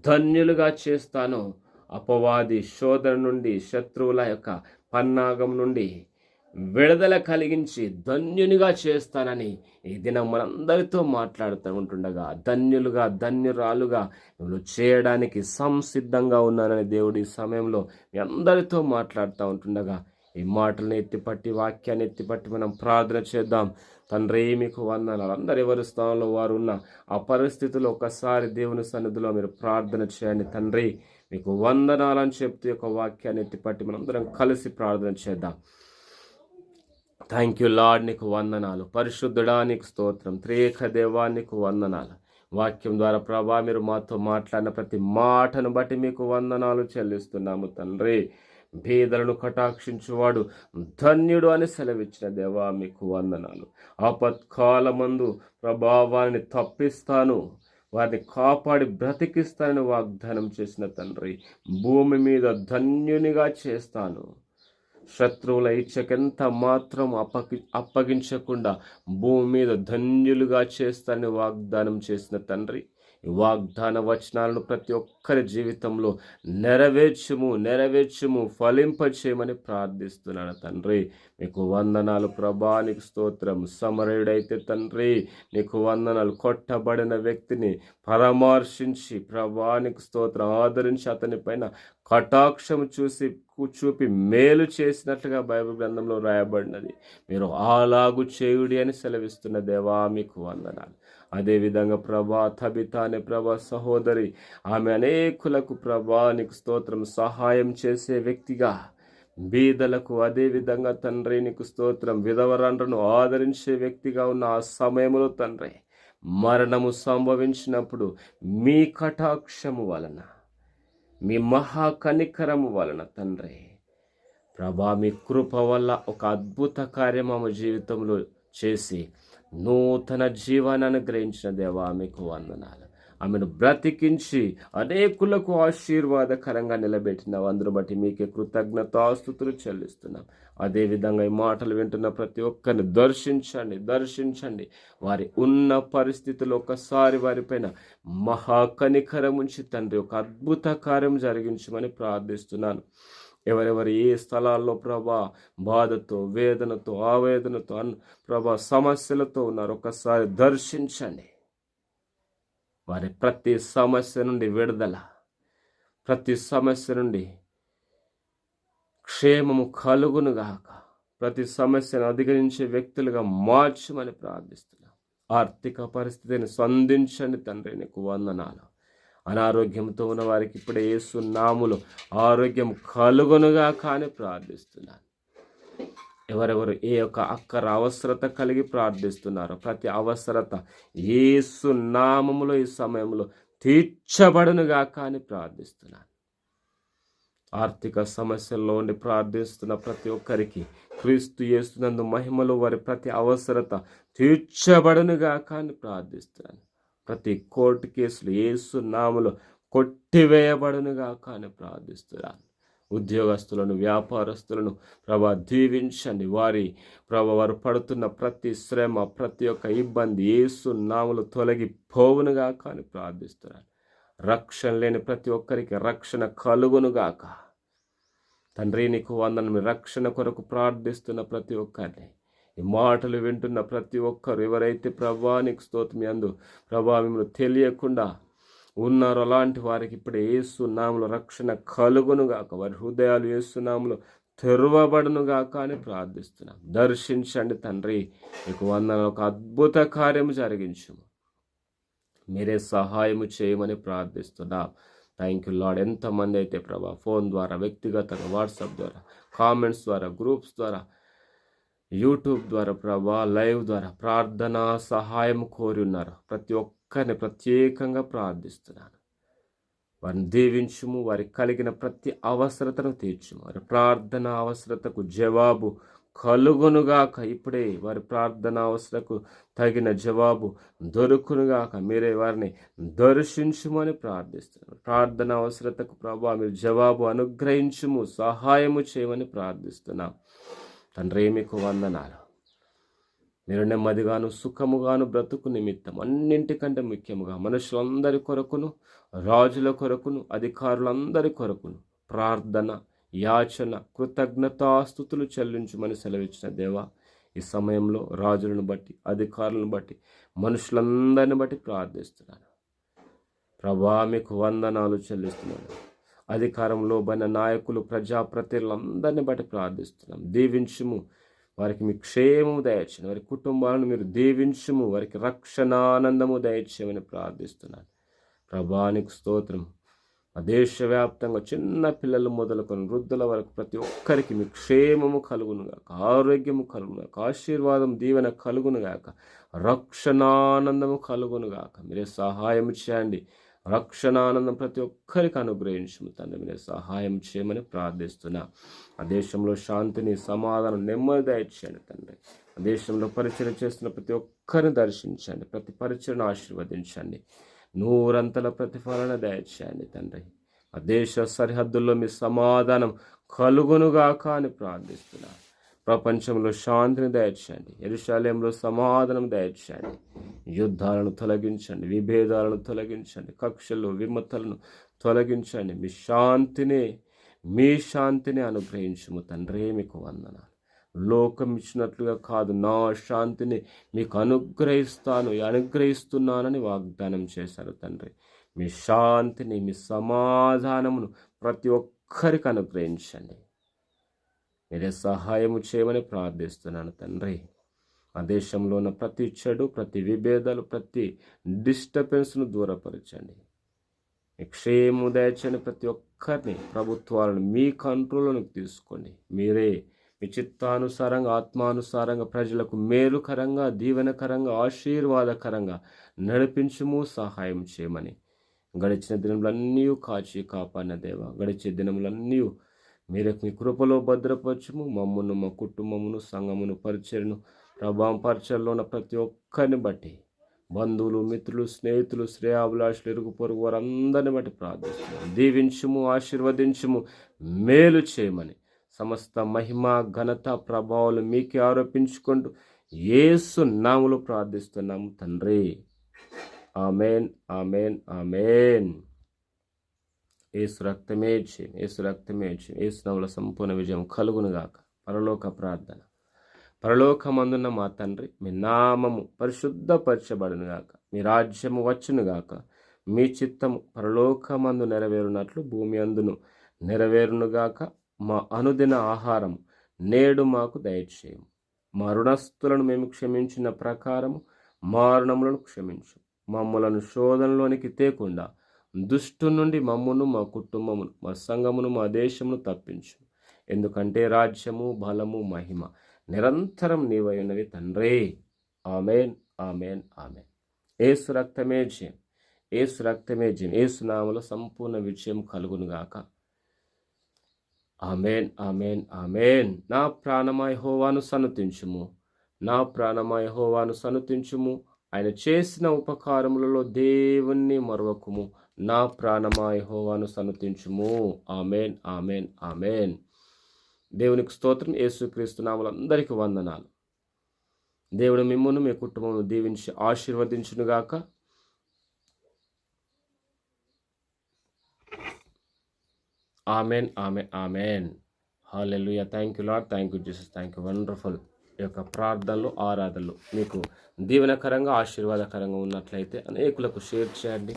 ధన్యులుగా చేస్తాను, అపవాది శోధన నుండి, శత్రువుల యొక్క పన్నాగం నుండి విడుదల కలిగించి ధన్యునిగా చేస్తానని ఈ దినం మనందరితో మాట్లాడుతూ ఉంటుండగా, ధన్యులుగా ధన్యురాలుగా మిమ్మల్ని చేయడానికి సంసిద్ధంగా ఉన్నానని దేవుడు ఈ సమయంలో మీ అందరితో మాట్లాడుతూ ఉంటుండగా ఈ మాటలను ఎత్తిపట్టి, వాక్యాన్ని ఎత్తిపట్టి మనం ప్రార్థన చేద్దాం. తండ్రి మీకు వందనాలు. అందరు ఎవరి స్థానంలో వారు ఉన్న ఆ పరిస్థితుల్లో ఒకసారి దేవుని సన్నిధిలో మీరు ప్రార్థన చేయండి. తండ్రి మీకు వందనాలని చెప్తూ ఒక వాక్యాన్ని ఎత్తిపట్టి మనందరం కలిసి ప్రార్థన చేద్దాం. థ్యాంక్ యూ లార్డ్, నీకు వందనాలు. పరిశుద్ధుడా నీకు స్తోత్రం. త్రియేక దేవా నీకు వందనాలు. వాక్యం ద్వారా ప్రభా మీరు మాతో మాట్లాడిన ప్రతి మాటను బట్టి మీకు వందనాలు చెల్లిస్తున్నాము తండ్రి. భేదలను కటాక్షించువాడు ధన్యుడు అని సెలవిచ్చిన దేవా మీకు వందనాలు. ఆపత్కాలమందు ప్రభావాన్ని తప్పిస్తాను, వారిని కాపాడి బ్రతికిస్తానని వాగ్దానం చేసిన తండ్రి, భూమి మీద ధన్యునిగా చేస్తాను, శత్రువుల ఇచ్చకెంత మాత్రం అప్పగించకుండా భూమి మీద ధన్యులుగా చేస్తానని వాగ్దానం చేసిన తండ్రి, ఈ వాగ్దాన వచనాలను ప్రతి ఒక్కరి జీవితంలో నెరవేర్చుము ఫలింపచేయమని ప్రార్థిస్తున్నాను తండ్రి. నీకు వందనాలు ప్రభా, నీకు స్తోత్రం. సమరయుడైతే తండ్రి నీకు వందనాలు. కొట్టబడిన వ్యక్తిని పరామర్శించి ప్రభా నీకు స్తోత్రం ఆదరించి అతని పైన కటాక్షం చూపి మేలు చేసినట్లుగా బైబిల్ గ్రంథంలో రాయబడినది. మీరు అలాగు చేయుడి అని సెలవిస్తున్న దేవా మీకు వందనాలు. అదేవిధంగా ప్రభా తబిత అనే ప్రభా సహోదరి, ఆమె అనేకులకు ప్రభా నీకు స్తోత్రం సహాయం చేసే వ్యక్తిగా, బీదలకు అదేవిధంగా తండ్రి నీకు స్తోత్రం విధవరాండ్రను ఆదరించే వ్యక్తిగా ఉన్న ఆ సమయంలో తండ్రి మరణము సంభవించినప్పుడు మీ కటాక్షము వలన, మీ మహాకనికరము వలన తండ్రి ప్రభా మీ కృప వల్ల ఒక అద్భుత కార్యం ఆమె జీవితంలో చేసి నూతన జీవాన్ని అనుగ్రహించిన దేవా మీకు వందనాలు. ఆమెను బ్రతికించి అనేకులకు ఆశీర్వాదకరంగా నిలబెట్టిన అందరూ బట్టి మీకే కృతజ్ఞతాస్తుతులు చెల్లిస్తున్నాం. అదేవిధంగా ఈ మాటలు వింటున్న ప్రతి ఒక్కరిని దర్శించండి. వారి ఉన్న పరిస్థితుల్లో ఒకసారి వారిపైన మహాకనికరం ఉంచి తండ్రి ఒక అద్భుత కార్యం జరిగించమని ప్రార్థిస్తున్నాను. ఎవరెవరు ఏ స్థలాల్లో ప్రభా బాధతో, వేదనతో, ఆవేదనతో, ప్రభా సమస్యలతో ఉన్నారు ఒకసారి దర్శించండి. వారి ప్రతి సమస్య నుండి విడుదల, ప్రతి సమస్య నుండి క్షేమము కలుగునుగాక, ప్రతి సమస్యను అధిగమించే వ్యక్తులుగా మార్చమని ప్రార్థిస్తున్నాం. ఆర్థిక పరిస్థితిని సంధించండి తండ్రి, నీకు వందనాలు. అనారోగ్యంతో ఉన్న వారికి ఇప్పుడే యేసు నామములో ఆరోగ్యం కలుగునుగా కానీ ప్రార్థిస్తున్నాను. ఎవరెవరు ఏ యొక్క అక్కర అవసరత కలిగి ప్రార్థిస్తున్నారో ప్రతి అవసరత యేసు నామములో ఈ సమయంలో తీర్చబడునుగా కానీ ప్రార్థిస్తున్నాను. ఆర్థిక సమస్యల్లో ఉండి ప్రార్థిస్తున్న ప్రతి ఒక్కరికి క్రీస్తు యేసునందు మహిమలో వారి ప్రతి అవసరత తీర్చబడునుగా కానీ ప్రార్థిస్తున్నాను. ప్రతి కోర్టు కేసులు యేసు నామములో కొట్టివేయబడునుగా కానీ ప్రార్థిస్తున్నాను. ఉద్యోగస్తులను, వ్యాపారస్తులను ప్రభా దీవించండి. వారు పడుతున్న ప్రతి శ్రమ, ప్రతి ఒక్క ఇబ్బంది యేసు నామములో తొలగిపోవునుగా కానీ ప్రార్థిస్తున్నాను. రక్షణ లేని ప్రతి ఒక్కరికి రక్షణ కలుగునుగాక. తండ్రి నీకు వందనం. రక్షణ కొరకు ప్రార్థిస్తున్న ప్రతి ఒక్కరిని, ఈ మాటలు వింటున్న ప్రతి ఒక్కరు ఎవరైతే ప్రభా నీకు స్తోత్రం యందు ప్రభా మిమ్మల్ని తెలియకుండా ఉన్నారో అలాంటి వారికి ఇప్పుడు యేసు నామములో రక్షణ కలుగునుగాక. వారి హృదయాలు యేసు నామములో తెరవబడునుగాక అని ప్రార్థిస్తున్నాం. దర్శించండి తండ్రి. నీకు వందనం. ఒక అద్భుత కార్యము జరిగించుము. మీరే సహాయము చేయమని ప్రార్థిస్తున్నాం. Thank you lord. ఎంతమంది అయితే ప్రభా ఫోన్ ద్వారా, వ్యక్తిగతంగా, వాట్సాప్ ద్వారా, కామెంట్స్ ద్వారా, గ్రూప్స్ ద్వారా, యూట్యూబ్ ద్వారా ప్రభా లైవ్ ద్వారా ప్రార్థనా సహాయం కోరి ఉన్నారు. ప్రతి ఒక్కరిని ప్రత్యేకంగా ప్రార్థిస్తున్నాను. వారిని దీవించుము. వారికి కలిగిన ప్రతి అవసరతను తీర్చుము. వారి ప్రార్థన అవసరతకు జవాబు కలుగునుగాక. ఇప్పుడే వారి ప్రార్థన అవసరకు తగిన జవాబు దొరుకునుగాక. మీరే వారిని దర్శించుమని ప్రార్థిస్తున్నాను. ప్రార్థన అవసరతకు ప్రభా మీరు జవాబు అనుగ్రహించుము, సహాయము చేయమని ప్రార్థిస్తున్నాం. తండ్రి మీకు వందనాలు. మీరు నెమ్మదిగాను సుఖముగాను బ్రతుకు నిమిత్తం అన్నింటికంటే ముఖ్యముగా మనుషులందరి కొరకును, రాజుల కొరకును, అధికారులందరి కొరకును ప్రార్థన, యాచన, కృతజ్ఞతాస్తుతులు చెల్లించుమని సెలవిచ్చిన దేవా, ఈ సమయంలో రాజులను బట్టి, అధికారులను బట్టి, మనుషులందరిని బట్టి ప్రార్థిస్తున్నాను. ప్రభా మీకు వందనాలు చెల్లిస్తున్నాను. అధికారంలో బన నాయకులు, ప్రజాప్రతినిధులందరిని బట్టి ప్రార్థిస్తున్నాం. దీవించుము. వారికి మీ క్షేమము దయచేయండి. వారి కుటుంబాలను మీరు దీవించుము. వారికి రక్షణానందము దయచేయమని ప్రార్థిస్తున్నాను. ప్రభానికి స్తోత్రం. ఆ దేశవ్యాప్తంగా చిన్న పిల్లలు మొదలుకొని వృద్ధుల వరకు ప్రతి ఒక్కరికి మీ క్షేమము కలుగునుగాక, ఆరోగ్యము కలుగునుగాక, ఆశీర్వాదం దీవెన కలుగునుగాక, రక్షణానందము కలుగునుగాక. మీరే సహాయం చేయండి. రక్షణానందం ప్రతి ఒక్కరికి అనుగ్రహించము తండ్రి. మీరే సహాయం చేయమని ప్రార్థిస్తున్నా. ఆ దేశంలో శాంతిని, సమాధానం, నెమ్మది దయచేయండి తండ్రి. ఆ దేశంలో పరిచయం చేస్తున్న ప్రతి ఒక్కరిని దర్శించండి. ప్రతి పరిచయను ఆశీర్వదించండి. నూరంతల ప్రతిఫలన దయచేయండి తండ్రి. ఆ దేశ సరిహద్దుల్లో మీ సమాధానం కలుగునుగాక అని ప్రార్థిస్తున్నా. ప్రపంచంలో శాంతిని దయచేయండి. యెరూషలేములో సమాధానం దయచేయండి. యుద్ధాలను తొలగించండి, విభేదాలను తొలగించండి, కక్షలు విమతలను తొలగించండి. మీ శాంతిని అనుగ్రహించుము తండ్రి. మీకు వందనాలు. లోకం ఇచ్చినట్లుగా కాదు, నా శాంతిని మీకు అనుగ్రహిస్తున్నానని వాగ్దానం చేశారు తండ్రి. మీ శాంతిని, మీ సమాధానమును ప్రతి ఒక్కరికి అనుగ్రహించండి. మీరే సహాయము చేయమని ప్రార్థిస్తున్నాను తండ్రి. ఆ దేశంలో ఉన్న ప్రతి చెడు, ప్రతి విభేదాలు, ప్రతి డిస్టర్బెన్స్ను దూరపరచండి. మీ క్షేమము దయచేయండి. ప్రతి ఒక్కరిని, ప్రభుత్వాలను మీ కంట్రోల్లోకి తీసుకోండి. మీరే మీ చిత్తానుసారంగా, ఆత్మానుసారంగా ప్రజలకు మేలుకరంగా, దీవెనకరంగా, ఆశీర్వాదకరంగా నడిపించుము, సహాయం చేయమని గడిచిన దినములన్నీ కాపాడిన దేవ, గడిచే దినములన్నీ మీరు మీ కృపలో భద్రపరచుము. మమ్మును, మా కుటుంబమును, సంఘమును, పరిచయను, ప్రభావం పరిచయలో ఉన్న ప్రతి ఒక్కరిని బట్టి, బంధువులు, మిత్రులు, స్నేహితులు, శ్రేయాభిలాషులు, ఇరుగు పొరుగు వారందరిని బట్టి ప్రార్థిస్తున్నాము. దీవించుము, ఆశీర్వదించుము, మేలు చేయమని సమస్త మహిమ, ఘనత, ప్రభావాలు మీకే ఆరోపించుకుంటూ యేసు నామములో ప్రార్థిస్తున్నాము తండ్రి. Amen, amen, amen. యేసు రక్తమే జయం, యేసు రక్తమే జయం. యేసు నామములో సంపూర్ణ విజయం కలుగునుగాక. పరలోక ప్రార్థన. పరలోకమందున్న మా తండ్రి, మీ నామము పరిశుద్ధపరచబడునుగాక, మీ రాజ్యము వచ్చునుగాక, మీ చిత్తము పరలోకమందు నెరవేరునట్లు భూమి అందును నెరవేరునుగాక. మా అనుదిన ఆహారం నేడు మాకు దయచేయము. మా రుణస్థులను మేము క్షమించిన ప్రకారము మా రుణములను క్షమించు. మమ్ములను శోధనలోనికి తేకుండా దుష్టు నుండి మమ్మును, మా కుటుంబమును, మా సంఘమును, మా దేశమును తప్పించు. ఎందుకంటే రాజ్యము, బలము, మహిమ నిరంతరం నీవై ఉన్నవి తండ్రి. Amen, amen, amen. యేసు రక్తమే జయం, యేసు రక్తమే జయం. యేసు నామములో సంపూర్ణ విజయం కలుగునుగాక. Amen, amen, amen. నా ప్రాణమా యెహోవాను సన్నుతించుము, నా ప్రాణమా యెహోవాను సన్నుతించుము. ఆయన చేసిన ఉపకారములలో దేవుణ్ణి మరువకుము. నా ప్రాణమా యెహోవాను సన్నుతించుము. Amen, amen, amen. దేవునికి స్తోత్రం. యేసుక్రీస్తు నామములో అందరికీ వందనాలు. దేవుడు మిమ్మును మీ కుటుంబమును దీవించి ఆశీర్వదించునుగాక. Amen, amen, amen. Hallelujah. Thank you Lord, thank you Jesus, thank you. Wonderful. ఈ యొక్క ప్రార్థనలు, ఆరాధనలు మీకు దీవెనకరంగా, ఆశీర్వాదకరంగా ఉన్నట్లయితే అనేకులకు షేర్ చేయండి.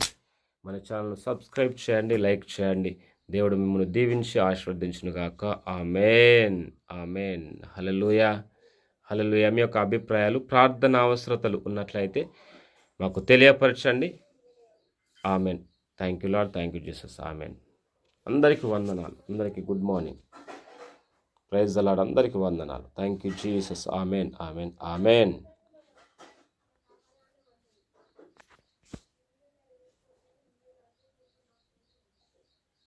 మన ఛానల్ సబ్స్క్రైబ్ చేయండి, లైక్ చేయండి. దేవుడు మిమ్మల్ని దీవించి ఆశీర్వదించునుగాక. Amen, amen. హల్లెలూయా, హల్లెలూయా. మీ యొక్క అభిప్రాయాలు, ప్రార్థన అవసరతలు ఉన్నట్లయితే మాకు తెలియపరచండి. Amen. Thank you Lord, thank you Jesus. Amen. అందరికీ వందనాలు. అందరికీ good morning. Praise the Lord. అందరికీ వందనాలు. Thank you Jesus. Amen, amen, amen.